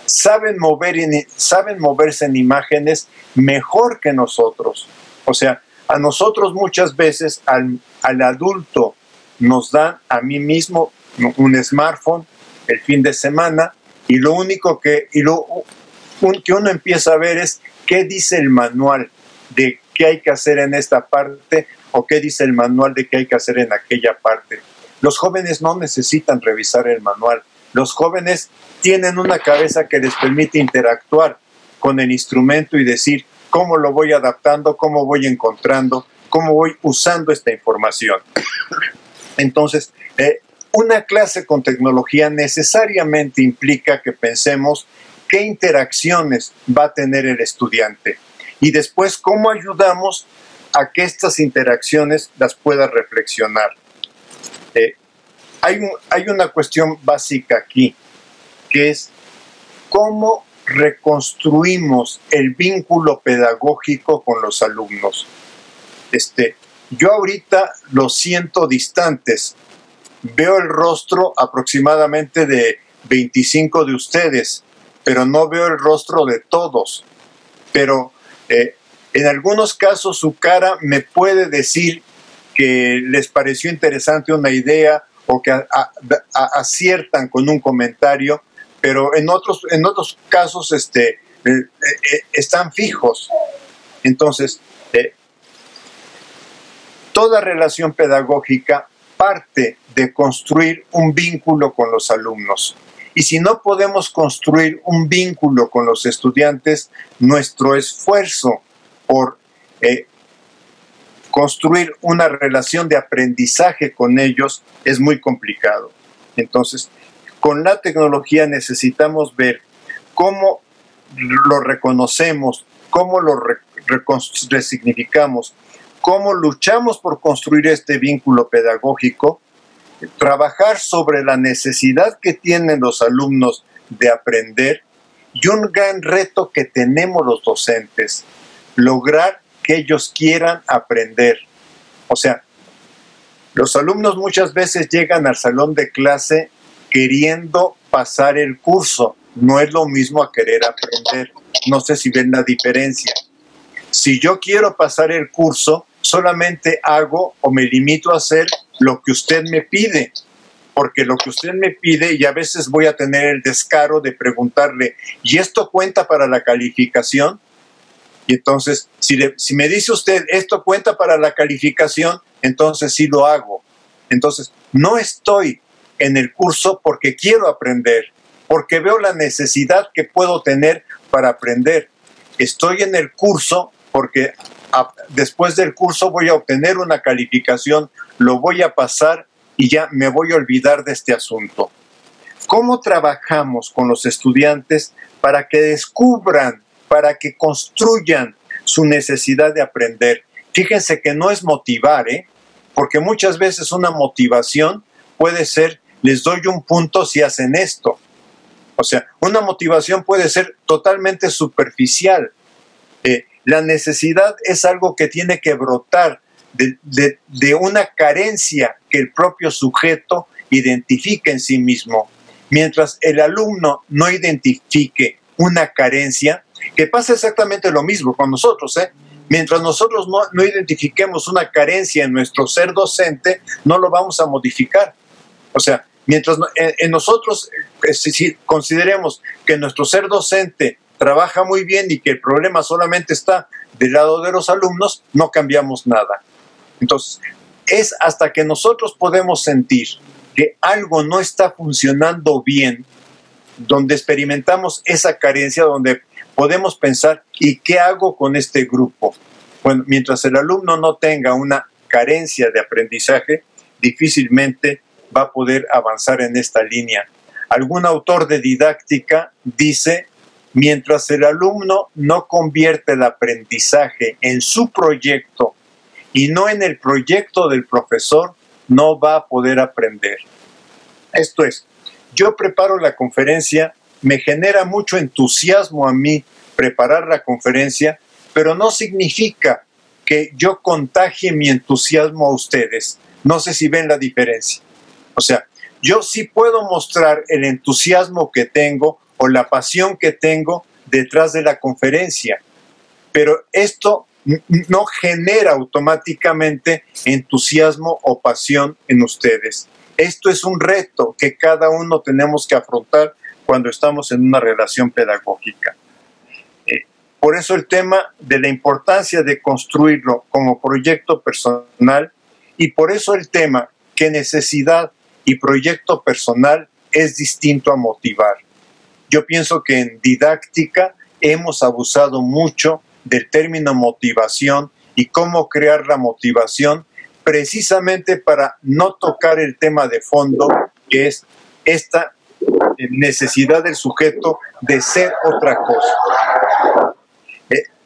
Saben moverse en imágenes mejor que nosotros. O sea, a nosotros muchas veces, al adulto, nos dan, a mí mismo, un smartphone el fin de semana, y lo único que uno empieza a ver es qué dice el manual de qué hay que hacer en esta parte o qué dice el manual de qué hay que hacer en aquella parte. Los jóvenes no necesitan revisar el manual. Los jóvenes tienen una cabeza que les permite interactuar con el instrumento y decir cómo lo voy adaptando, cómo voy encontrando, cómo voy usando esta información. Entonces, una clase con tecnología necesariamente implica que pensemos qué interacciones va a tener el estudiante y después cómo ayudamos a que estas interacciones las pueda reflexionar. Hay una cuestión básica aquí, que es cómo reconstruimos el vínculo pedagógico con los alumnos? Yo ahorita los siento distantes. Veo el rostro aproximadamente de 25 de ustedes, pero no veo el rostro de todos. Pero en algunos casos su cara me puede decir que les pareció interesante una idea o que aciertan con un comentario, pero en otros casos están fijos. Entonces, toda relación pedagógica parte de construir un vínculo con los alumnos. Y si no podemos construir un vínculo con los estudiantes, nuestro esfuerzo por construir una relación de aprendizaje con ellos es muy complicado. Entonces, con la tecnología necesitamos ver cómo lo reconocemos, cómo lo resignificamos, cómo luchamos por construir este vínculo pedagógico, trabajar sobre la necesidad que tienen los alumnos de aprender y un gran reto que tenemos los docentes, lograr que ellos quieran aprender. O sea, los alumnos muchas veces llegan al salón de clase queriendo pasar el curso. No es lo mismo a querer aprender. No sé si ven la diferencia. Si yo quiero pasar el curso, solamente hago o me limito a hacer lo que usted me pide, porque lo que usted me pide, y a veces voy a tener el descaro de preguntarle, ¿y esto cuenta para la calificación? Y entonces, si me dice usted, esto cuenta para la calificación, entonces sí lo hago. Entonces, no estoy en el curso porque quiero aprender, porque veo la necesidad que puedo tener para aprender. Estoy en el curso porque después del curso voy a obtener una calificación, lo voy a pasar y ya me voy a olvidar de este asunto. ¿Cómo trabajamos con los estudiantes para que descubran, para que construyan su necesidad de aprender? Fíjense que no es motivar, porque muchas veces una motivación puede ser, les doy un punto si hacen esto. O sea, una motivación puede ser totalmente superficial. La necesidad es algo que tiene que brotar de una carencia que el propio sujeto identifica en sí mismo. Mientras el alumno no identifique una carencia, que pasa exactamente lo mismo con nosotros, Mientras nosotros no identifiquemos una carencia en nuestro ser docente, no lo vamos a modificar. O sea, mientras en nosotros si consideremos que nuestro ser docente trabaja muy bien y que el problema solamente está del lado de los alumnos, no cambiamos nada. Entonces, es hasta que nosotros podemos sentir que algo no está funcionando bien, donde experimentamos esa carencia, donde podemos pensar, ¿y qué hago con este grupo? Bueno, mientras el alumno no tenga una carencia de aprendizaje, difícilmente va a poder avanzar en esta línea. Algún autor de didáctica dice, mientras el alumno no convierte el aprendizaje en su proyecto y no en el proyecto del profesor, no va a poder aprender. Esto es, yo preparo la conferencia, me genera mucho entusiasmo a mí preparar la conferencia, pero no significa que yo contagie mi entusiasmo a ustedes. No sé si ven la diferencia. O sea, yo sí puedo mostrar el entusiasmo que tengo o la pasión que tengo detrás de la conferencia, pero esto no genera automáticamente entusiasmo o pasión en ustedes. Esto es un reto que cada uno tenemos que afrontar cuando estamos en una relación pedagógica. Por eso el tema de la importancia de construirlo como proyecto personal y por eso el tema que necesidad y proyecto personal es distinto a motivar. Yo pienso que en didáctica hemos abusado mucho del término motivación y cómo crear la motivación precisamente para no tocar el tema de fondo, que es esta necesidad del sujeto de ser otra cosa.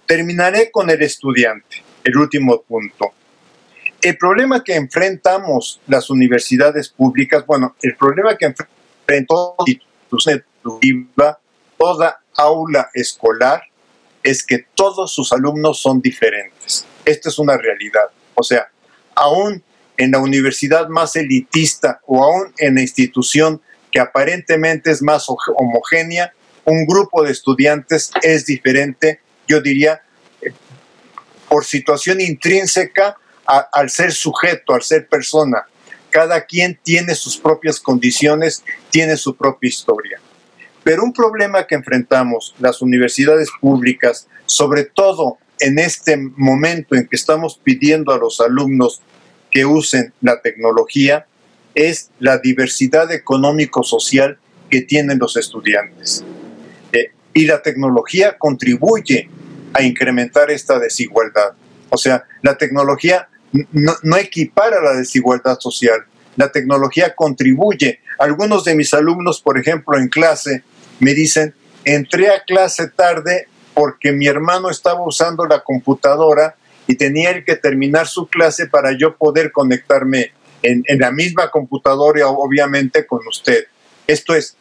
Terminaré con el estudiante, el último punto. El problema que enfrentamos las universidades públicas, bueno, el problema que enfrentó la institución educativa, toda aula escolar es que todos sus alumnos son diferentes. Esta es una realidad. O sea, aún en la universidad más elitista o aún en la institución que aparentemente es más homogénea, un grupo de estudiantes es diferente, yo diría, por situación intrínseca al ser sujeto, al ser persona. Cada quien tiene sus propias condiciones, tiene su propia historia. Pero un problema que enfrentamos las universidades públicas, sobre todo en este momento en que estamos pidiendo a los alumnos que usen la tecnología, es la diversidad económico-social que tienen los estudiantes. Y la tecnología contribuye a incrementar esta desigualdad. O sea, la tecnología no equipara la desigualdad social. La tecnología contribuye. Algunos de mis alumnos, por ejemplo, en clase, me dicen, entré a clase tarde porque mi hermano estaba usando la computadora y tenía él que terminar su clase para yo poder conectarme en la misma computadora, obviamente, con usted. Esto es,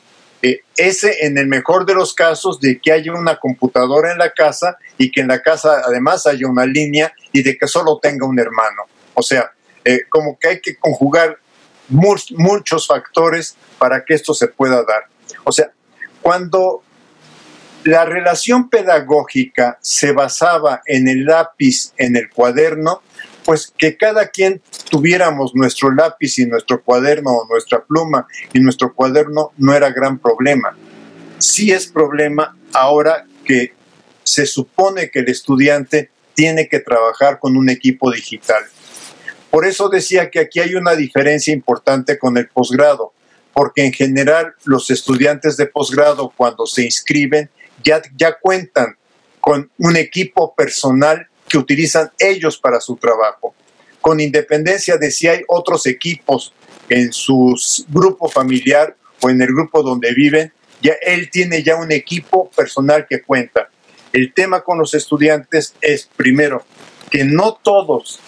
ese en el mejor de los casos de que haya una computadora en la casa y que en la casa además haya una línea y de que solo tenga un hermano. O sea, como que hay que conjugar muchos factores para que esto se pueda dar. O sea, cuando la relación pedagógica se basaba en el lápiz, en el cuaderno, pues que cada quien tuviéramos nuestro lápiz y nuestro cuaderno, o nuestra pluma y nuestro cuaderno no era gran problema. Sí es problema ahora que se supone que el estudiante tiene que trabajar con un equipo digital. Por eso decía que aquí hay una diferencia importante con el posgrado, porque en general los estudiantes de posgrado cuando se inscriben ya cuentan con un equipo personal que utilizan ellos para su trabajo, con independencia de si hay otros equipos en su grupo familiar o en el grupo donde viven, ya él tiene ya un equipo personal que cuenta. El tema con los estudiantes es, primero, que no todos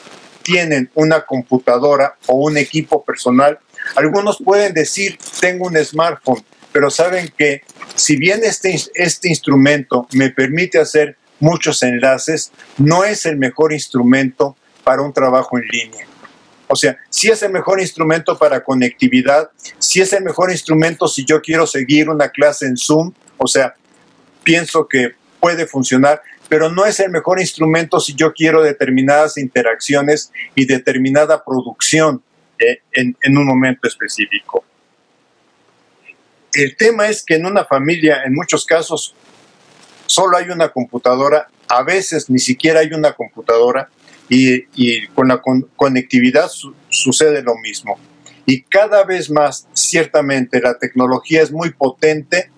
tienen una computadora o un equipo personal. Algunos pueden decir, tengo un smartphone, pero saben que si bien este instrumento me permite hacer muchos enlaces, no es el mejor instrumento para un trabajo en línea. O sea, sí es el mejor instrumento para conectividad, sí es el mejor instrumento si yo quiero seguir una clase en Zoom, o sea, pienso que puede funcionar, pero no es el mejor instrumento si yo quiero determinadas interacciones y determinada producción en un momento específico. El tema es que en una familia, en muchos casos, solo hay una computadora, a veces ni siquiera hay una computadora, y con la conectividad sucede lo mismo. Y cada vez más, ciertamente, la tecnología es muy potente,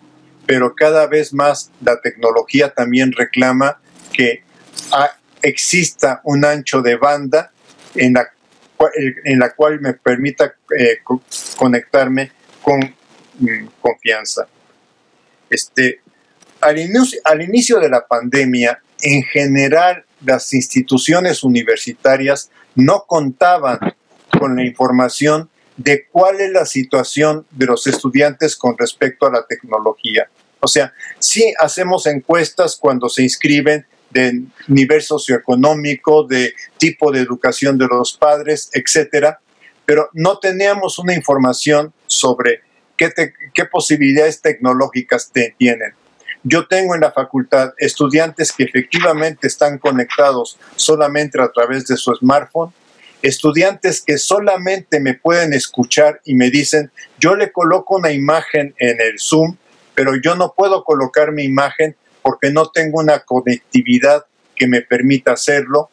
pero cada vez más la tecnología también reclama que exista un ancho de banda en la cual me permita conectarme con confianza. Al inicio de la pandemia, en general, las instituciones universitarias no contaban con la información de cuál es la situación de los estudiantes con respecto a la tecnología. O sea, sí hacemos encuestas cuando se inscriben de nivel socioeconómico, de tipo de educación de los padres, etcétera, pero no teníamos una información sobre qué posibilidades tecnológicas tienen. Yo tengo en la facultad estudiantes que efectivamente están conectados solamente a través de su smartphone, estudiantes que solamente me pueden escuchar y me dicen, yo le coloco una imagen en el Zoom, pero yo no puedo colocar mi imagen porque no tengo una conectividad que me permita hacerlo.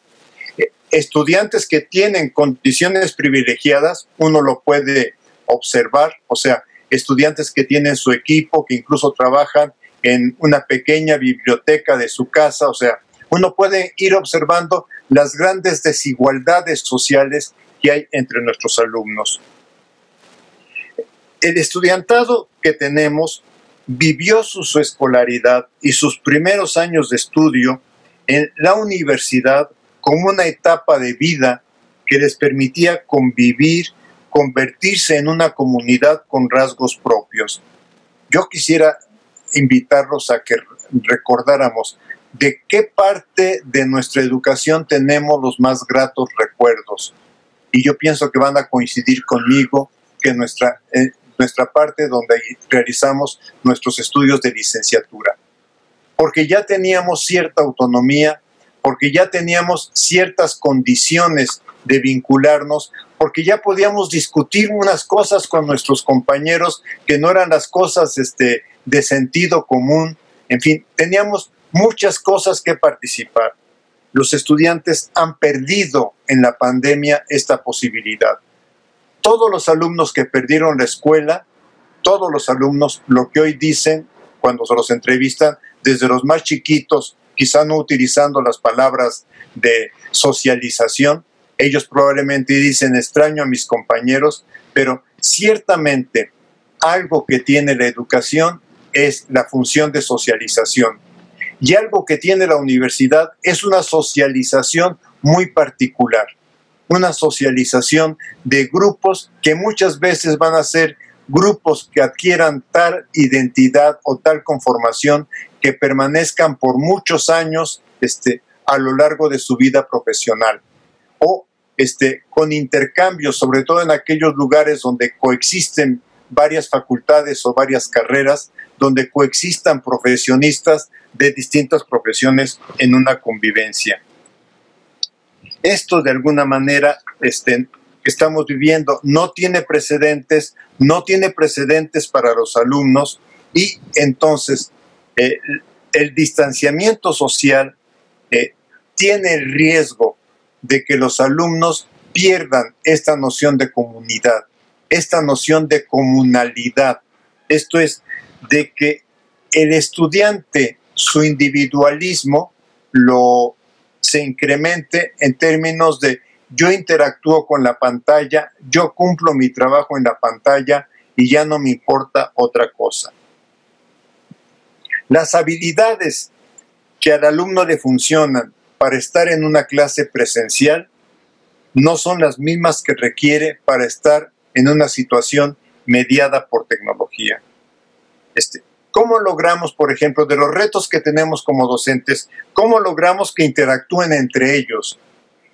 Estudiantes que tienen condiciones privilegiadas, uno lo puede observar, o sea, estudiantes que tienen su equipo, que incluso trabajan en una pequeña biblioteca de su casa, o sea, uno puede ir observando las grandes desigualdades sociales que hay entre nuestros alumnos. El estudiantado que tenemos vivió su escolaridad y sus primeros años de estudio en la universidad como una etapa de vida que les permitía convivir, convertirse en una comunidad con rasgos propios. Yo quisiera invitarlos a que recordáramos de qué parte de nuestra educación tenemos los más gratos recuerdos. Y yo pienso que van a coincidir conmigo que nuestra parte donde realizamos nuestros estudios de licenciatura. Porque ya teníamos cierta autonomía, porque ya teníamos ciertas condiciones de vincularnos, porque ya podíamos discutir unas cosas con nuestros compañeros que no eran las cosas de sentido común. En fin, teníamos muchas cosas que participar. Los estudiantes han perdido en la pandemia esta posibilidad. Todos los alumnos que perdieron la escuela, todos los alumnos, lo que hoy dicen cuando se los entrevistan, desde los más chiquitos, quizá no utilizando las palabras de socialización, ellos probablemente dicen extraño a mis compañeros, pero ciertamente algo que tiene la educación es la función de socialización. Y algo que tiene la universidad es una socialización muy particular, una socialización de grupos que muchas veces van a ser grupos que adquieran tal identidad o tal conformación que permanezcan por muchos años a lo largo de su vida profesional. O con intercambios, sobre todo en aquellos lugares donde coexisten varias facultades o varias carreras, donde coexistan profesionistas de distintas profesiones en una convivencia. Esto de alguna manera que estamos viviendo no tiene precedentes para los alumnos y entonces el distanciamiento social tiene el riesgo de que los alumnos pierdan esta noción de comunidad, esta noción de comunalidad. Esto es, de que el estudiante, su individualismo, se incremente en términos de yo interactúo con la pantalla, yo cumplo mi trabajo en la pantalla y ya no me importa otra cosa. Las habilidades que al alumno le funcionan para estar en una clase presencial no son las mismas que requiere para estar en una situación mediada por tecnología. ¿Cómo logramos, por ejemplo, de los retos que tenemos como docentes, cómo logramos que interactúen entre ellos?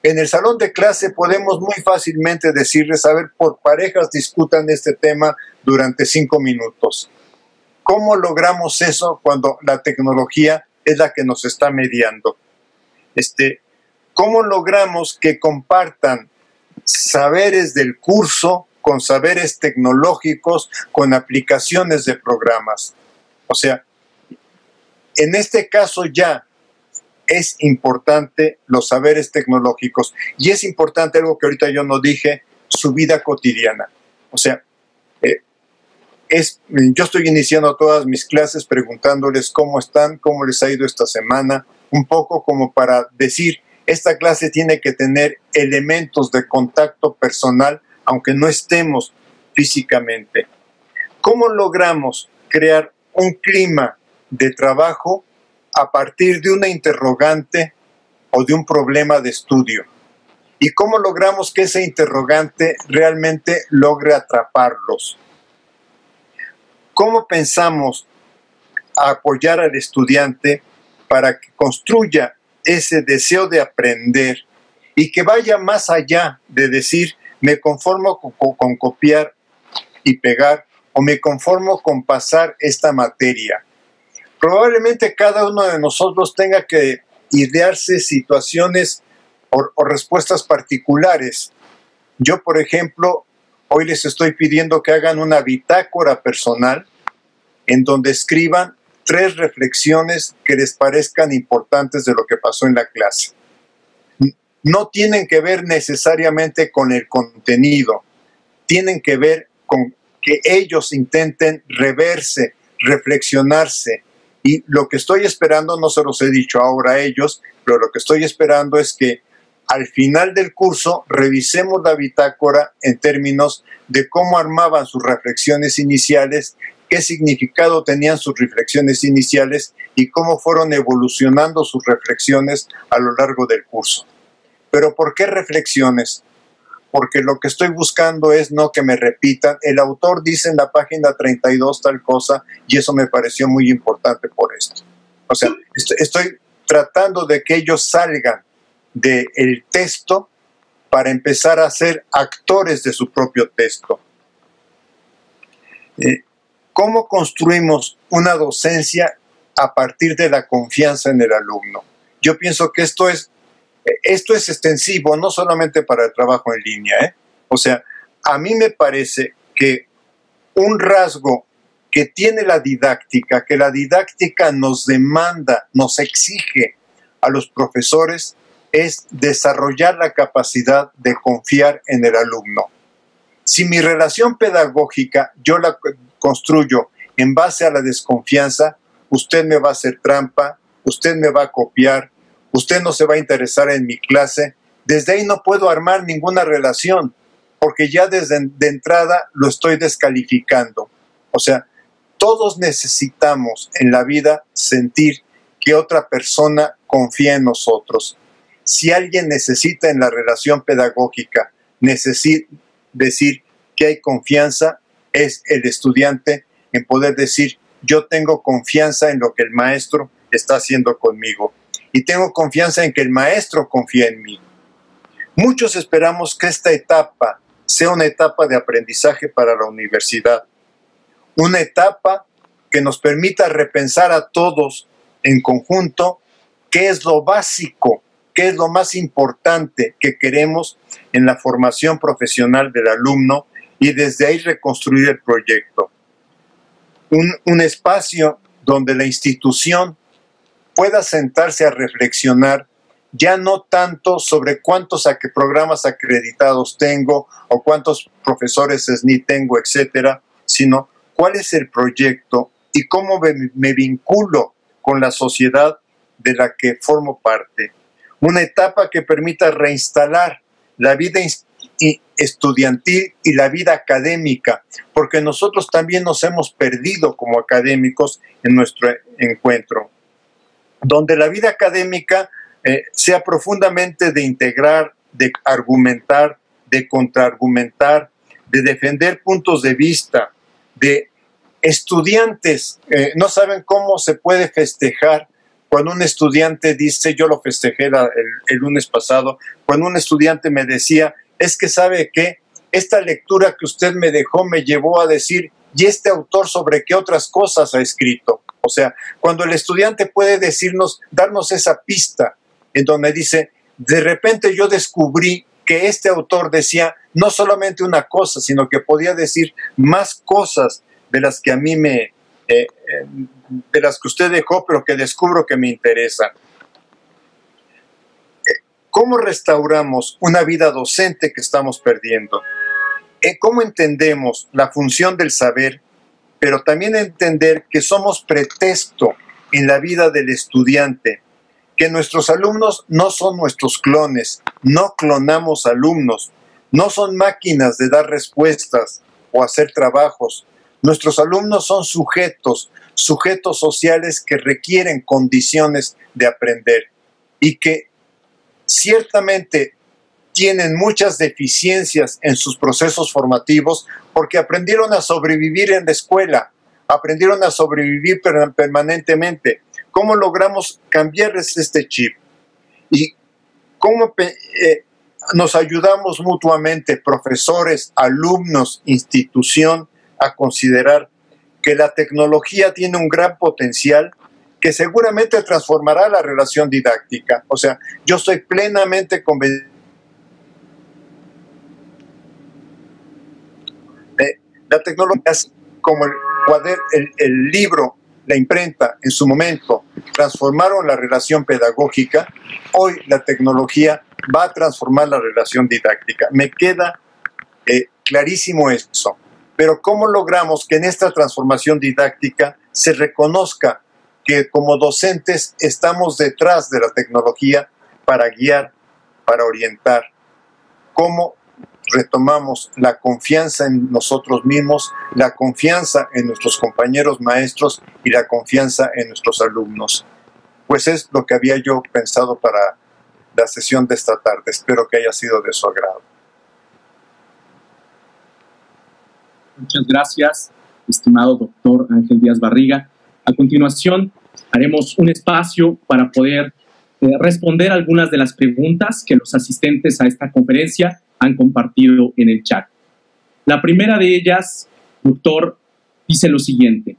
En el salón de clase podemos muy fácilmente decirles, a ver, por parejas discutan este tema durante 5 minutos. ¿Cómo logramos eso cuando la tecnología es la que nos está mediando? ¿Cómo logramos que compartan saberes del curso con saberes tecnológicos, con aplicaciones de programas? O sea, en este caso ya es importante los saberes tecnológicos y es importante algo que ahorita yo no dije, su vida cotidiana. O sea, yo estoy iniciando todas mis clases preguntándoles cómo están, cómo les ha ido esta semana, un poco como para decir, esta clase tiene que tener elementos de contacto personal, aunque no estemos físicamente. ¿Cómo logramos crear un clima de trabajo a partir de una interrogante o de un problema de estudio? ¿Y cómo logramos que ese interrogante realmente logre atraparlos? ¿Cómo pensamos apoyar al estudiante para que construya ese deseo de aprender y que vaya más allá de decir me conformo con copiar y pegar o me conformo con pasar esta materia? Probablemente cada uno de nosotros tenga que idearse situaciones o respuestas particulares. Yo, por ejemplo, hoy les estoy pidiendo que hagan una bitácora personal en donde escriban 3 reflexiones que les parezcan importantes de lo que pasó en la clase. No tienen que ver necesariamente con el contenido, tienen que ver con que ellos intenten reverse, reflexionarse. Y lo que estoy esperando, no se los he dicho ahora a ellos, pero lo que estoy esperando es que al final del curso revisemos la bitácora en términos de cómo armaban sus reflexiones iniciales, qué significado tenían sus reflexiones iniciales y cómo fueron evolucionando sus reflexiones a lo largo del curso. ¿Pero por qué reflexiones? Porque lo que estoy buscando es no que me repitan. El autor dice en la página 32 tal cosa y eso me pareció muy importante por esto. O sea, estoy tratando de que ellos salgan del texto para empezar a ser actores de su propio texto. ¿Cómo construimos una docencia a partir de la confianza en el alumno? Yo pienso que esto es extensivo, no solamente para el trabajo en línea, O sea, a mí me parece que un rasgo que tiene la didáctica, que la didáctica nos demanda, nos exige a los profesores, es desarrollar la capacidad de confiar en el alumno. Si mi relación pedagógica yo la construyo en base a la desconfianza, usted me va a hacer trampa, usted me va a copiar, usted no se va a interesar en mi clase. Desde ahí no puedo armar ninguna relación, porque ya desde de entrada lo estoy descalificando. O sea, todos necesitamos en la vida sentir que otra persona confía en nosotros. Si alguien necesita en la relación pedagógica decir que hay confianza, es el estudiante en poder decir, yo tengo confianza en lo que el maestro está haciendo conmigo y tengo confianza en que el maestro confía en mí. Muchos esperamos que esta etapa sea una etapa de aprendizaje para la universidad, una etapa que nos permita repensar a todos en conjunto qué es lo básico, qué es lo más importante que queremos en la formación profesional del alumno y desde ahí reconstruir el proyecto. Un espacio donde la institución pueda sentarse a reflexionar ya no tanto sobre cuántos programas acreditados tengo o cuántos profesores SNI tengo, etcétera, sino cuál es el proyecto y cómo me vinculo con la sociedad de la que formo parte. Una etapa que permita reinstalar la vida estudiantil y la vida académica, porque nosotros también nos hemos perdido como académicos en nuestro encuentro, donde la vida académica sea profundamente de integrar, de argumentar, de contraargumentar, de defender puntos de vista, de estudiantes. No saben cómo se puede festejar cuando un estudiante dice, yo lo festejé el lunes pasado, cuando un estudiante me decía, es que ¿sabe qué? Esta lectura que usted me dejó me llevó a decir, ¿y este autor sobre qué otras cosas ha escrito? O sea, cuando el estudiante puede darnos esa pista en donde dice, de repente yo descubrí que este autor decía no solamente una cosa, sino que podía decir más cosas de las que a mí de las que usted dejó, pero que descubro que me interesan. ¿Cómo restauramos una vida docente que estamos perdiendo? ¿Cómo entendemos la función del saber, pero también entender que somos pretexto en la vida del estudiante? Que nuestros alumnos no son nuestros clones, no clonamos alumnos, no son máquinas de dar respuestas o hacer trabajos. Nuestros alumnos son sujetos sociales que requieren condiciones de aprender y que ciertamente tienen muchas deficiencias en sus procesos formativos porque aprendieron a sobrevivir en la escuela, aprendieron a sobrevivir permanentemente. ¿Cómo logramos cambiarles este chip? ¿Y cómo nos ayudamos mutuamente, profesores, alumnos, institución, a considerar que la tecnología tiene un gran potencial que seguramente transformará la relación didáctica? O sea, yo estoy plenamente convencido. La tecnología es como el libro, la imprenta, en su momento transformaron la relación pedagógica, hoy la tecnología va a transformar la relación didáctica. Me queda clarísimo eso. Pero ¿cómo logramos que en esta transformación didáctica se reconozca que como docentes estamos detrás de la tecnología para guiar, para orientar? ¿Cómo retomamos la confianza en nosotros mismos, la confianza en nuestros compañeros maestros y la confianza en nuestros alumnos? Pues es lo que había yo pensado para la sesión de esta tarde. Espero que haya sido de su agrado. Muchas gracias, estimado doctor Ángel Díaz Barriga. A continuación, Haremos un espacio para poder responder algunas de las preguntas que los asistentes a esta conferencia han compartido en el chat. La primera de ellas, doctor, dice lo siguiente: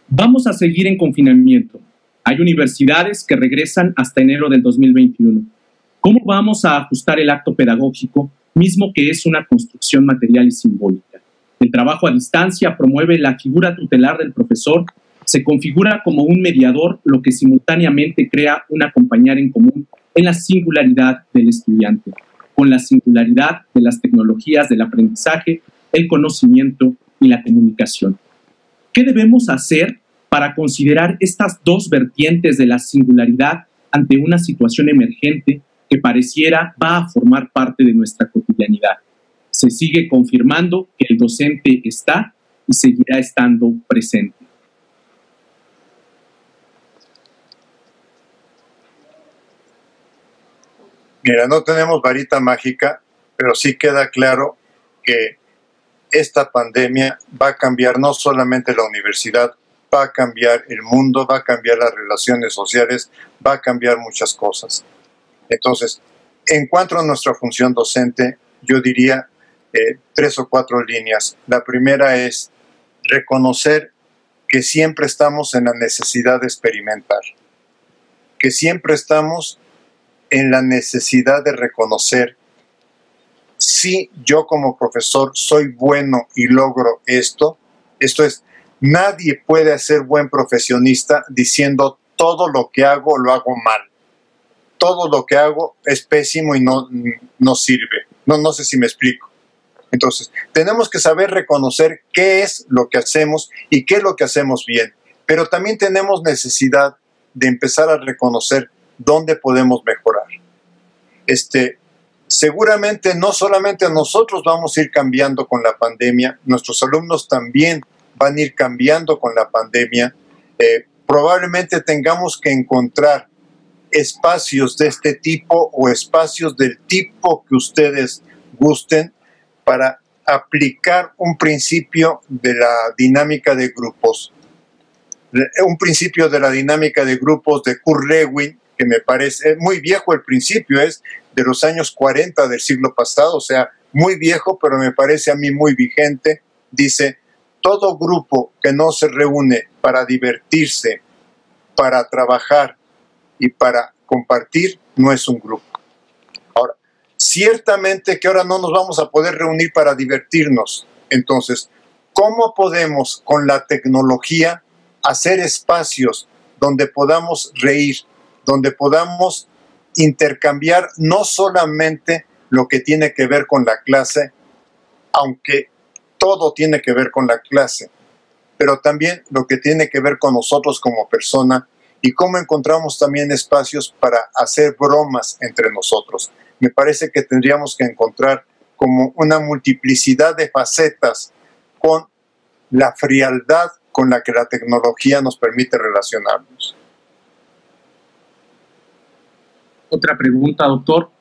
vamos a seguir en confinamiento. Hay universidades que regresan hasta enero del 2021. ¿Cómo vamos a ajustar el acto pedagógico, mismo que es una construcción material y simbólica? El trabajo a distancia promueve la figura tutelar del profesor, se configura como un mediador, lo que simultáneamente crea un acompañar en común en la singularidad del estudiante, con la singularidad de las tecnologías del aprendizaje, el conocimiento y la comunicación. ¿Qué debemos hacer para considerar estas dos vertientes de la singularidad ante una situación emergente que pareciera va a formar parte de nuestra cotidianidad? Se sigue confirmando que el docente está y seguirá estando presente. Mira, no tenemos varita mágica, pero sí queda claro que esta pandemia va a cambiar no solamente la universidad, va a cambiar el mundo, va a cambiar las relaciones sociales, va a cambiar muchas cosas. Entonces, en cuanto a nuestra función docente, yo diría 3 o 4 líneas. La primera es reconocer que siempre estamos en la necesidad de experimentar, que siempre estamos en la necesidad de reconocer si yo como profesor soy bueno y logro esto. Esto es, nadie puede ser buen profesionista diciendo todo lo que hago lo hago mal. Todo lo que hago es pésimo y no sirve. No sé si me explico. Entonces, tenemos que saber reconocer qué es lo que hacemos y qué es lo que hacemos bien. Pero también tenemos necesidad de empezar a reconocer dónde podemos mejorar. Seguramente no solamente nosotros vamos a ir cambiando con la pandemia, nuestros alumnos también van a ir cambiando con la pandemia. Probablemente tengamos que encontrar espacios de este tipo o espacios del tipo que ustedes gusten para aplicar un principio de la dinámica de grupos. Un principio de la dinámica de grupos de Kurt Lewin, que me parece muy viejo el principio, es de los años 40 del siglo pasado, o sea, muy viejo, pero me parece a mí muy vigente. Dice, todo grupo que no se reúne para divertirse, para trabajar y para compartir, no es un grupo. Ahora, ciertamente que ahora no nos vamos a poder reunir para divertirnos. Entonces, ¿cómo podemos con la tecnología hacer espacios donde podamos reír, donde podamos intercambiar no solamente lo que tiene que ver con la clase, aunque todo tiene que ver con la clase, pero también lo que tiene que ver con nosotros como persona y cómo encontramos también espacios para hacer bromas entre nosotros? Me parece que tendríamos que encontrar como una multiplicidad de facetas con la frialdad con la que la tecnología nos permite relacionarnos. Otra pregunta, doctor.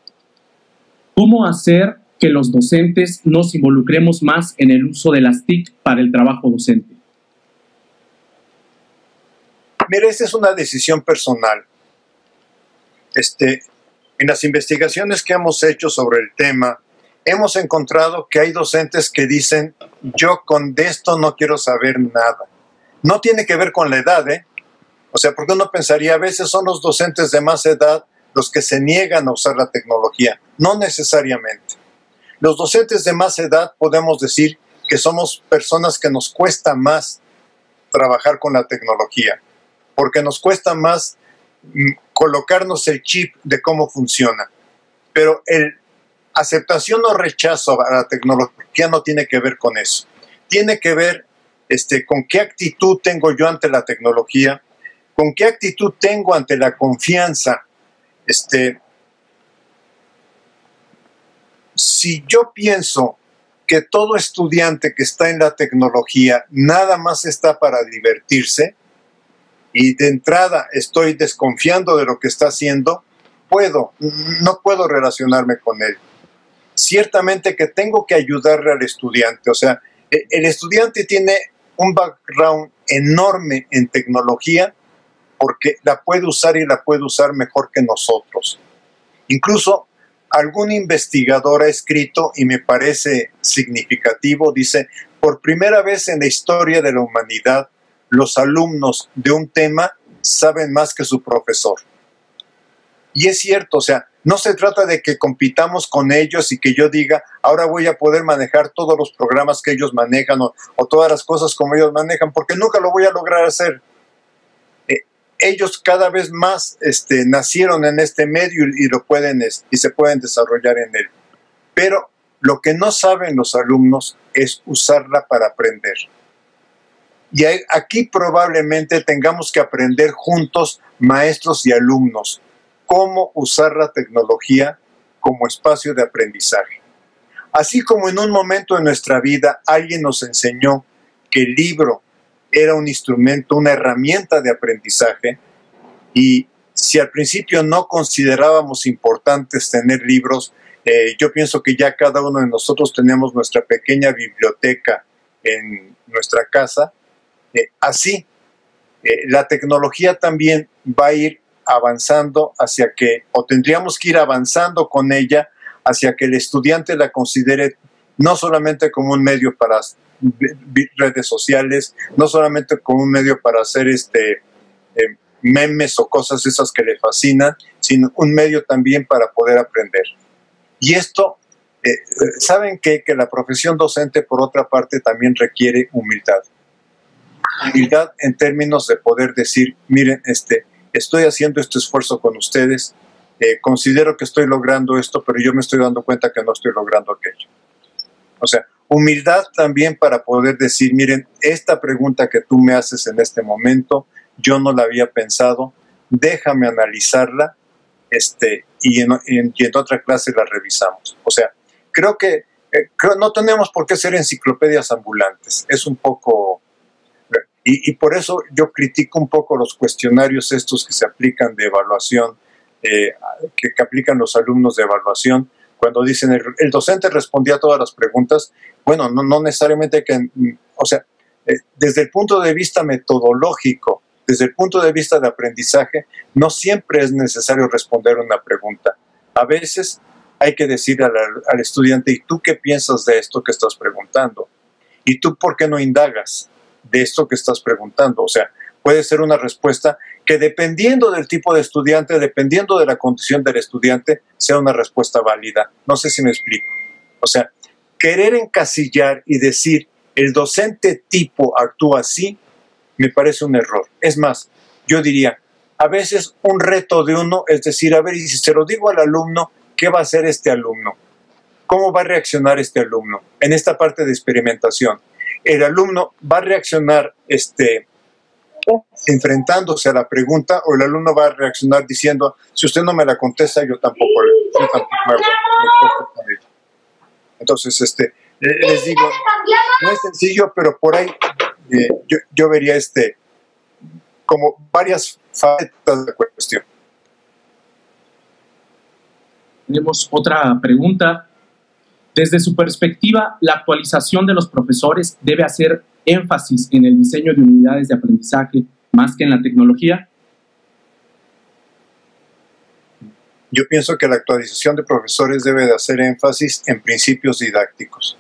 ¿Cómo hacer que los docentes nos involucremos más en el uso de las TIC para el trabajo docente? Mira, esa es una decisión personal. En las investigaciones que hemos hecho sobre el tema, hemos encontrado que hay docentes que dicen, yo con esto no quiero saber nada. No tiene que ver con la edad, O sea, porque uno pensaría, a veces son los docentes de más edad los que se niegan a usar la tecnología. No necesariamente. Los docentes de más edad podemos decir que somos personas que nos cuesta más trabajar con la tecnología, porque nos cuesta más colocarnos el chip de cómo funciona. Pero el aceptación o rechazo a la tecnología no tiene que ver con eso. Tiene que ver con qué actitud tengo yo ante la tecnología, con qué actitud tengo ante la confianza. Si yo pienso que todo estudiante que está en la tecnología nada más está para divertirse y de entrada estoy desconfiando de lo que está haciendo, no puedo relacionarme con él. Ciertamente que tengo que ayudarle al estudiante. O sea, el estudiante tiene un background enorme en tecnología porque la puede usar y la puede usar mejor que nosotros. Incluso algún investigador ha escrito, y me parece significativo, dice, por primera vez en la historia de la humanidad, los alumnos de un tema saben más que su profesor. Y es cierto, o sea, no se trata de que compitamos con ellos y que yo diga, ahora voy a poder manejar todos los programas que ellos manejan o todas las cosas como ellos manejan, porque nunca lo voy a lograr hacer. Ellos cada vez más nacieron en este medio y lo pueden y se pueden desarrollar en él. Pero lo que no saben los alumnos es usarla para aprender. Y aquí probablemente tengamos que aprender juntos, maestros y alumnos, cómo usar la tecnología como espacio de aprendizaje. Así como en un momento de nuestra vida alguien nos enseñó que el libro era un instrumento, una herramienta de aprendizaje, y si al principio no considerábamos importantes tener libros, yo pienso que ya cada uno de nosotros tenemos nuestra pequeña biblioteca en nuestra casa. Así, la tecnología también va a ir avanzando hacia que, o tendríamos que ir avanzando con ella, hacia que el estudiante la considere no solamente como un medio para redes sociales, no solamente como un medio para hacer memes o cosas esas que le fascinan, sino un medio también para poder aprender. Y esto, ¿saben qué? Que la profesión docente, por otra parte, también requiere humildad. Humildad en términos de poder decir, miren, estoy haciendo este esfuerzo con ustedes, considero que estoy logrando esto, pero yo me estoy dando cuenta que no estoy logrando aquello. O sea, humildad también para poder decir, miren, esta pregunta que tú me haces en este momento, yo no la había pensado, déjame analizarla, y en otra clase la revisamos. O sea, creo que no tenemos por qué ser enciclopedias ambulantes, es un poco... Y por eso yo critico un poco los cuestionarios estos que se aplican de evaluación, que aplican los alumnos de evaluación, cuando dicen el docente respondía a todas las preguntas. Bueno, no necesariamente o sea, desde el punto de vista metodológico, desde el punto de vista de aprendizaje, no siempre es necesario responder una pregunta. A veces hay que decir al estudiante, ¿y tú qué piensas de esto que estás preguntando? ¿Y tú por qué no indagas de esto que estás preguntando? O sea, puede ser una respuesta que, dependiendo del tipo de estudiante, dependiendo de la condición del estudiante, sea una respuesta válida. No sé si me explico. O sea, querer encasillar y decir el docente tipo actúa así, me parece un error. Es más, yo diría, a veces un reto de uno es decir, a ver, y si se lo digo al alumno, ¿qué va a hacer este alumno? ¿Cómo va a reaccionar este alumno en esta parte de experimentación? El alumno va a reaccionar enfrentándose a la pregunta, o el alumno va a reaccionar diciendo, si usted no me la contesta, yo tampoco me acuerdo con ella. Entonces, les digo, no es sencillo, pero por ahí yo vería como varias facetas de la cuestión. Tenemos otra pregunta. Desde su perspectiva, ¿la actualización de los profesores debe hacer énfasis en el diseño de unidades de aprendizaje más que en la tecnología? Yo pienso que la actualización de profesores debe de hacer énfasis en principios didácticos,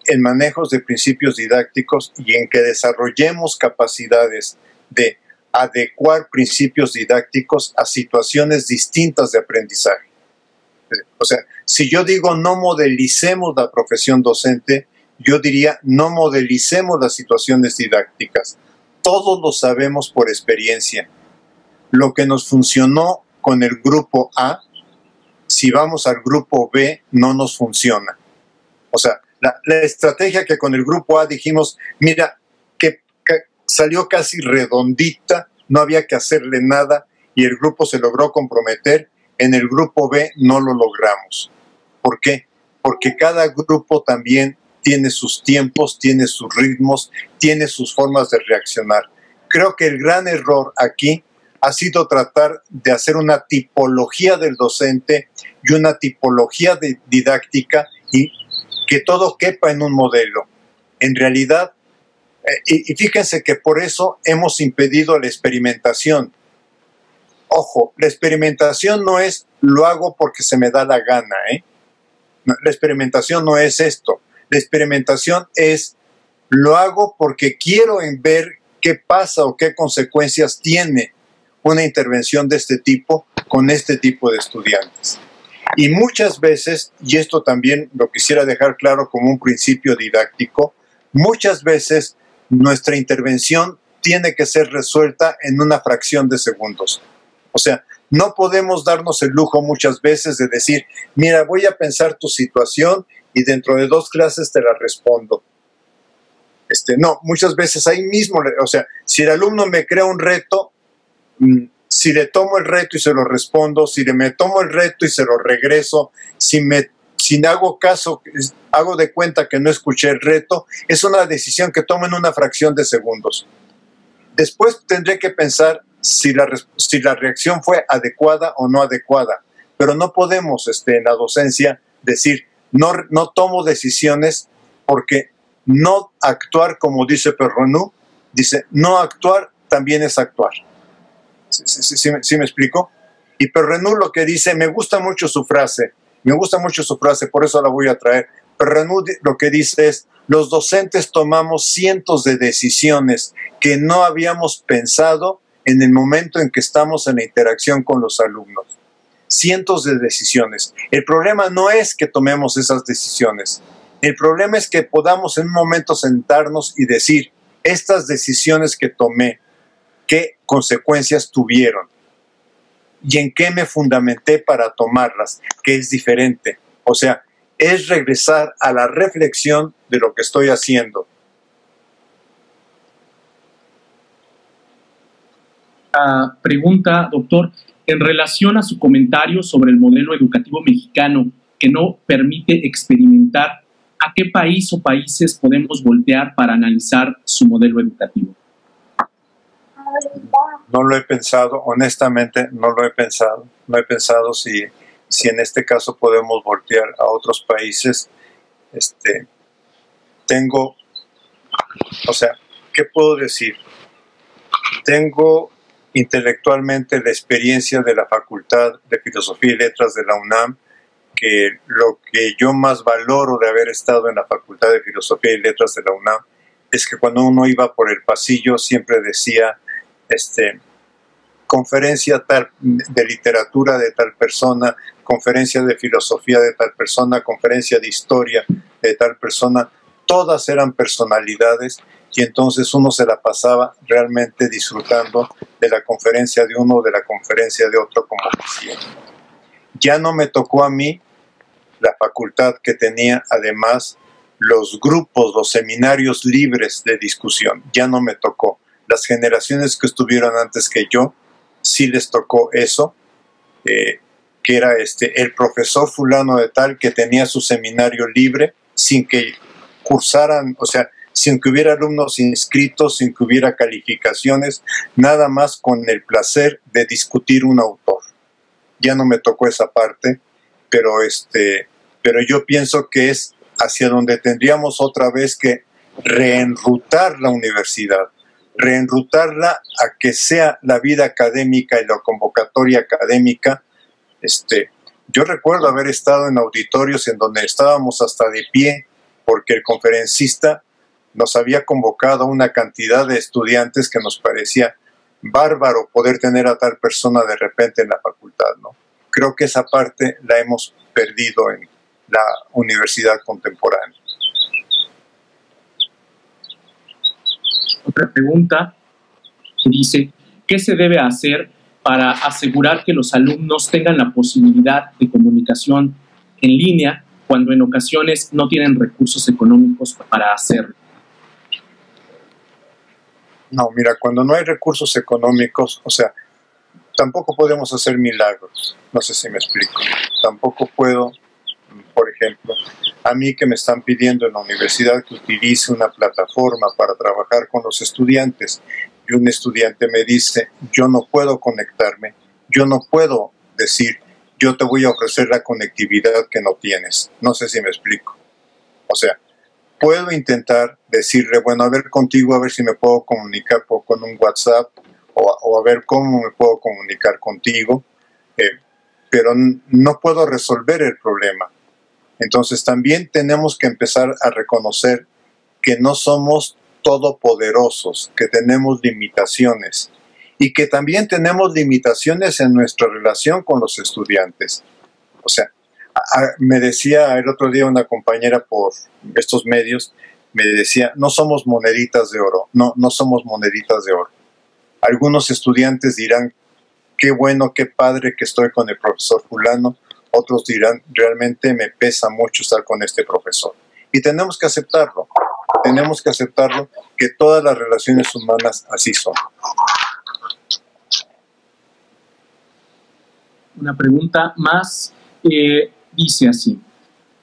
en manejos de principios didácticos y en que desarrollemos capacidades de adecuar principios didácticos a situaciones distintas de aprendizaje. O sea, si yo digo no modelicemos la profesión docente, yo diría no modelicemos las situaciones didácticas. Todos lo sabemos por experiencia. Lo que nos funcionó con el grupo A, si vamos al grupo B, no nos funciona. O sea, la estrategia que con el grupo A dijimos, mira, que salió casi redondita, no había que hacerle nada y el grupo se logró comprometer, en el grupo B no lo logramos. ¿Por qué? Porque cada grupo también tiene sus tiempos, tiene sus ritmos, tiene sus formas de reaccionar. Creo que el gran error aquí ha sido tratar de hacer una tipología del docente y una tipología didáctica y que todo quepa en un modelo. En realidad, Y fíjense que por eso hemos impedido la experimentación. Ojo, la experimentación no es lo hago porque se me da la gana, ¿eh? No, la experimentación no es esto. La experimentación es lo hago porque quiero ver qué pasa o qué consecuencias tiene una intervención de este tipo con este tipo de estudiantes. Y muchas veces, y esto también lo quisiera dejar claro como un principio didáctico, muchas veces nuestra intervención tiene que ser resuelta en una fracción de segundos. O sea, no podemos darnos el lujo muchas veces de decir, mira, voy a pensar tu situación y dentro de 2 clases te la respondo. No, muchas veces ahí mismo, o sea, si el alumno me crea un reto, si le tomo el reto y se lo respondo, si me tomo el reto y se lo regreso, si hago caso, hago de cuenta que no escuché el reto, es una decisión que tomo en una fracción de segundos. Después tendré que pensar si la reacción fue adecuada o no adecuada, pero no podemos en la docencia decir, no tomo decisiones porque no actuar, como dice Perronneau, dice, no actuar también es actuar. ¿Sí me explico? Y Perronneau lo que dice, me gusta mucho su frase, por eso la voy a traer. Perronneau lo que dice es, los docentes tomamos cientos de decisiones que no habíamos pensado en el momento en que estamos en la interacción con los alumnos. Cientos de decisiones. El problema no es que tomemos esas decisiones. El problema es que podamos en un momento sentarnos y decir, estas decisiones que tomé, ¿qué consecuencias tuvieron? ¿Y en qué me fundamenté para tomarlas? Que es diferente. O sea, es regresar a la reflexión de lo que estoy haciendo. Pregunta, doctor, en relación a su comentario sobre el modelo educativo mexicano que no permite experimentar, ¿a qué país o países podemos voltear para analizar su modelo educativo? No lo he pensado, honestamente no lo he pensado. No he pensado si en este caso podemos voltear a otros países. O sea, ¿qué puedo decir? Tengo intelectualmente la experiencia de la Facultad de Filosofía y Letras de la UNAM, que lo que yo más valoro de haber estado en la Facultad de Filosofía y Letras de la UNAM es que cuando uno iba por el pasillo siempre decía, conferencia tal de literatura de tal persona, conferencia de filosofía de tal persona, conferencia de historia de tal persona, todas eran personalidades y entonces uno se la pasaba realmente disfrutando de la conferencia de uno o de la conferencia de otro como quisiera. Ya no me tocó a mí la facultad que tenía además los grupos, los seminarios libres de discusión, ya no me tocó. Las generaciones que estuvieron antes que yo, sí les tocó eso, que era el profesor fulano de tal que tenía su seminario libre sin que cursaran, o sea, sin que hubiera alumnos inscritos, sin que hubiera calificaciones, nada más con el placer de discutir un autor. Ya no me tocó esa parte, pero yo pienso que es hacia donde tendríamos otra vez que reenrutar la universidad, reenrutarla a que sea la vida académica y la convocatoria académica. Yo recuerdo haber estado en auditorios en donde estábamos hasta de pie porque el conferencista nos había convocado a una cantidad de estudiantes que nos parecía bárbaro poder tener a tal persona de repente en la facultad, ¿no? Creo que esa parte la hemos perdido en la universidad contemporánea. Otra pregunta que dice, ¿qué se debe hacer para asegurar que los alumnos tengan la posibilidad de comunicación en línea cuando en ocasiones no tienen recursos económicos para hacerlo? No, mira, cuando no hay recursos económicos, o sea, tampoco podemos hacer milagros. No sé si me explico. Tampoco puedo, por ejemplo, a mí que me están pidiendo en la universidad que utilice una plataforma para trabajar con los estudiantes y un estudiante me dice, yo no puedo conectarme, yo no puedo decir, yo te voy a ofrecer la conectividad que no tienes. No sé si me explico. O sea, puedo intentar decirle, bueno, a ver contigo, a ver si me puedo comunicar con un WhatsApp o a ver cómo me puedo comunicar contigo, pero no puedo resolver el problema. Entonces también tenemos que empezar a reconocer que no somos todopoderosos, que tenemos limitaciones y que también tenemos limitaciones en nuestra relación con los estudiantes. O sea, me decía el otro día una compañera por estos medios, me decía, no somos moneditas de oro, no somos moneditas de oro. Algunos estudiantes dirán, qué bueno, qué padre que estoy con el profesor fulano. Otros dirán, realmente me pesa mucho estar con este profesor. Y tenemos que aceptarlo que todas las relaciones humanas así son. Una pregunta más, dice así,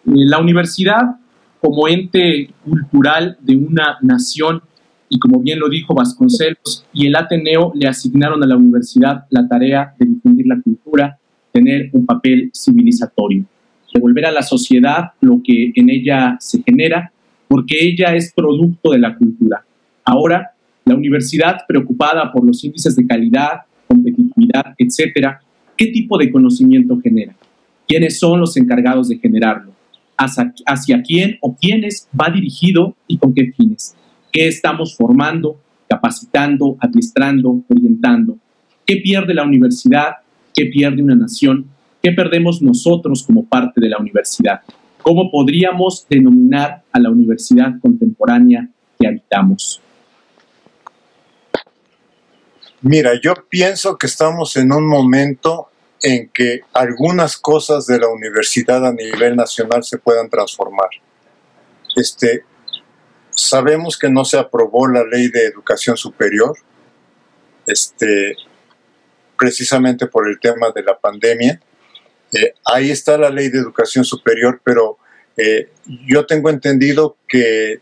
la universidad como ente cultural de una nación, y como bien lo dijo Vasconcelos, y el Ateneo le asignaron a la universidad la tarea de difundir la cultura, tener un papel civilizatorio, devolver a la sociedad lo que en ella se genera, porque ella es producto de la cultura. Ahora, la universidad, preocupada por los índices de calidad, competitividad, etcétera, ¿qué tipo de conocimiento genera? ¿Quiénes son los encargados de generarlo? ¿Hacia quién o quiénes va dirigido y con qué fines? ¿Qué estamos formando, capacitando, adiestrando, orientando? ¿Qué pierde la universidad? ¿Qué pierde una nación? ¿Qué perdemos nosotros como parte de la universidad? ¿Cómo podríamos denominar a la universidad contemporánea que habitamos? Mira, yo pienso que estamos en un momento en que algunas cosas de la universidad a nivel nacional se puedan transformar. Sabemos que no se aprobó la ley de educación superior, precisamente por el tema de la pandemia. Ahí está la ley de educación superior, pero yo tengo entendido que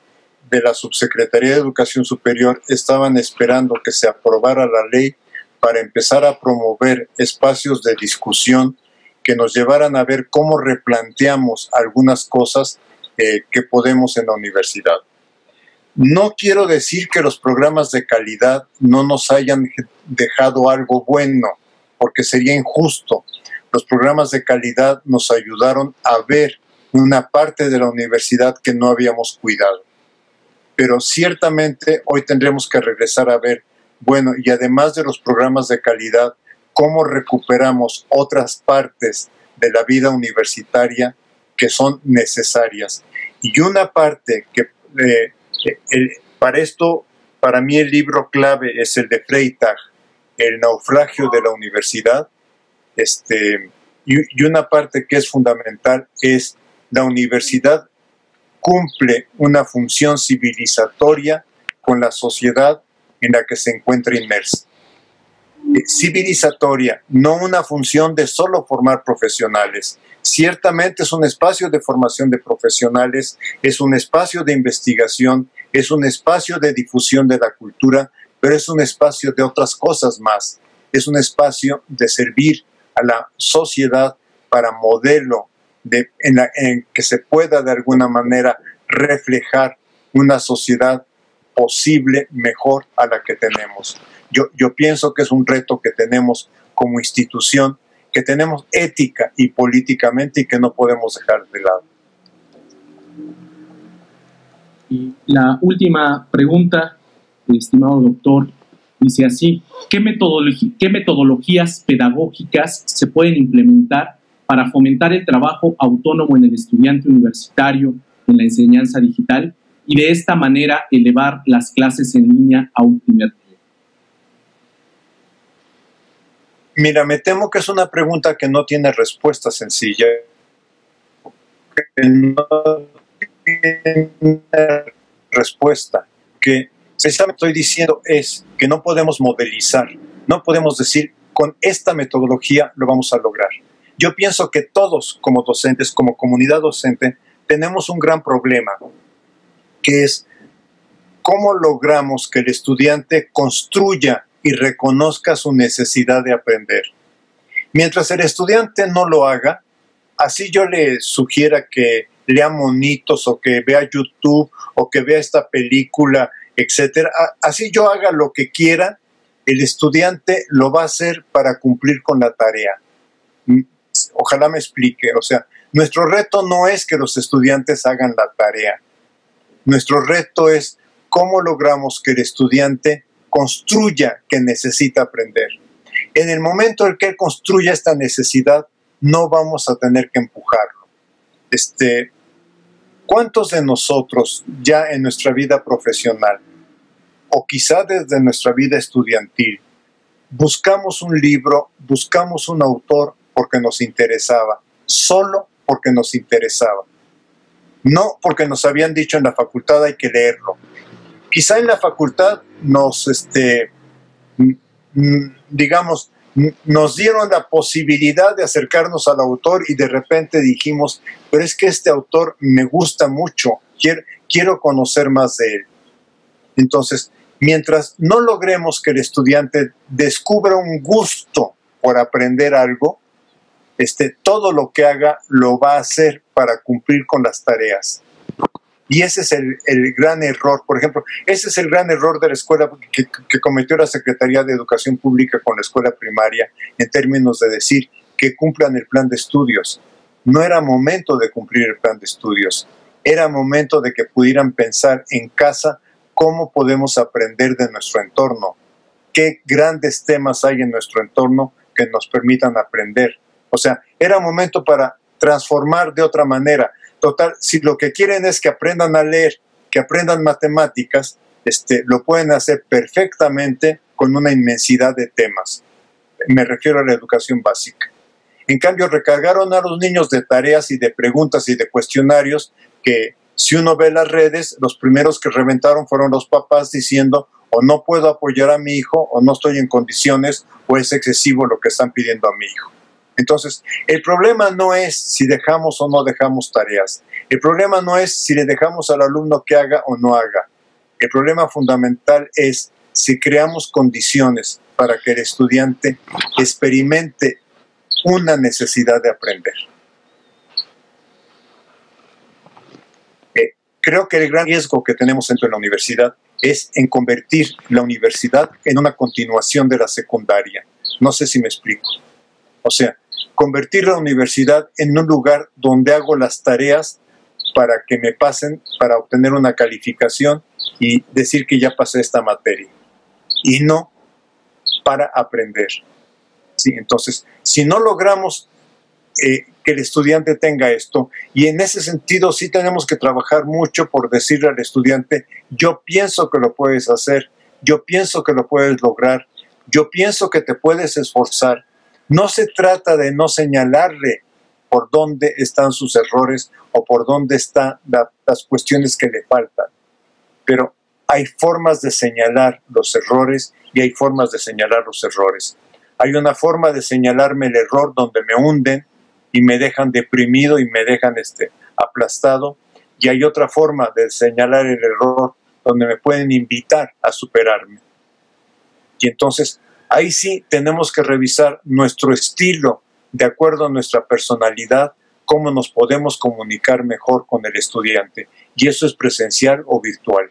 de la Subsecretaría de Educación Superior estaban esperando que se aprobara la ley para empezar a promover espacios de discusión que nos llevaran a ver cómo replanteamos algunas cosas que podemos en la universidad. No quiero decir que los programas de calidad no nos hayan dejado algo bueno, porque sería injusto. Los programas de calidad nos ayudaron a ver una parte de la universidad que no habíamos cuidado. Pero ciertamente hoy tendremos que regresar a ver, bueno, y además de los programas de calidad, cómo recuperamos otras partes de la vida universitaria que son necesarias. Y una parte que para mí el libro clave es el de Freytag, El naufragio de la universidad, y una parte que es fundamental es la universidad cumple una función civilizatoria con la sociedad en la que se encuentra inmersa. Civilizatoria, no una función de solo formar profesionales. Ciertamente es un espacio de formación de profesionales, es un espacio de investigación, es un espacio de difusión de la cultura, pero es un espacio de otras cosas más. Es un espacio de servir a la sociedad para modelo en que se pueda de alguna manera reflejar una sociedad posible, mejor a la que tenemos. Yo pienso que es un reto que tenemos como institución, que tenemos ética y políticamente y que no podemos dejar de lado. Y la última pregunta, estimado doctor, dice así, ¿qué metodologías pedagógicas se pueden implementar para fomentar el trabajo autónomo en el estudiante universitario en la enseñanza digital y de esta manera elevar las clases en línea a un primer nivel? Mira, me temo que es una pregunta que no tiene respuesta sencilla. No tiene respuesta. Que precisamente estoy diciendo es que no podemos modelizar, no podemos decir con esta metodología lo vamos a lograr. Yo pienso que todos como docentes, como comunidad docente, tenemos un gran problema, que es cómo logramos que el estudiante construya y reconozca su necesidad de aprender. Mientras el estudiante no lo haga, así yo le sugiera que lea monitos o que vea YouTube o que vea esta película, etcétera. Así yo haga lo que quiera, el estudiante lo va a hacer para cumplir con la tarea. Ojalá me explique. O sea, nuestro reto no es que los estudiantes hagan la tarea. Nuestro reto es cómo logramos que el estudiante construya que necesita aprender. En el momento en que él construya esta necesidad, no vamos a tener que empujarlo. ¿Cuántos de nosotros ya en nuestra vida profesional o quizá desde nuestra vida estudiantil buscamos un libro, buscamos un autor porque nos interesaba, solo porque nos interesaba? No porque nos habían dicho en la facultad hay que leerlo. Quizá en la facultad nos, digamos, nos dieron la posibilidad de acercarnos al autor y de repente dijimos, pero es que este autor me gusta mucho, quiero conocer más de él. Entonces, mientras no logremos que el estudiante descubra un gusto por aprender algo, todo lo que haga lo va a hacer para cumplir con las tareas. Y ese es el gran error. Por ejemplo, ese es el gran error de la escuela que cometió la Secretaría de Educación Pública con la escuela primaria en términos de decir que cumplan el plan de estudios. No era momento de cumplir el plan de estudios. Era momento de que pudieran pensar en casa cómo podemos aprender de nuestro entorno. Qué grandes temas hay en nuestro entorno que nos permitan aprender. O sea, era momento para transformar de otra manera. Total, si lo que quieren es que aprendan a leer, que aprendan matemáticas, lo pueden hacer perfectamente con una inmensidad de temas. Me refiero a la educación básica. En cambio, recargaron a los niños de tareas y de preguntas y de cuestionarios que, si uno ve las redes, los primeros que reventaron fueron los papás diciendo o no puedo apoyar a mi hijo, o no estoy en condiciones, o es excesivo lo que están pidiendo a mi hijo. Entonces, el problema no es si dejamos o no dejamos tareas. El problema no es si le dejamos al alumno que haga o no haga. El problema fundamental es si creamos condiciones para que el estudiante experimente una necesidad de aprender. Creo que el gran riesgo que tenemos dentro de la universidad es en convertir la universidad en una continuación de la secundaria. No sé si me explico. O sea, convertir la universidad en un lugar donde hago las tareas para que me pasen, para obtener una calificación y decir que ya pasé esta materia. Y no para aprender. ¿Sí? Entonces, si no logramos que el estudiante tenga esto, y en ese sentido sí tenemos que trabajar mucho por decirle al estudiante, yo pienso que lo puedes hacer, yo pienso que lo puedes lograr, yo pienso que te puedes esforzar. No se trata de no señalarle por dónde están sus errores o por dónde están las cuestiones que le faltan, pero hay formas de señalar los errores y hay formas de señalar los errores. Hay una forma de señalarme el error donde me hunden y me dejan deprimido y me dejan aplastado, y hay otra forma de señalar el error donde me pueden invitar a superarme. Y entonces ahí sí tenemos que revisar nuestro estilo de acuerdo a nuestra personalidad, cómo nos podemos comunicar mejor con el estudiante, y eso es presencial o virtual.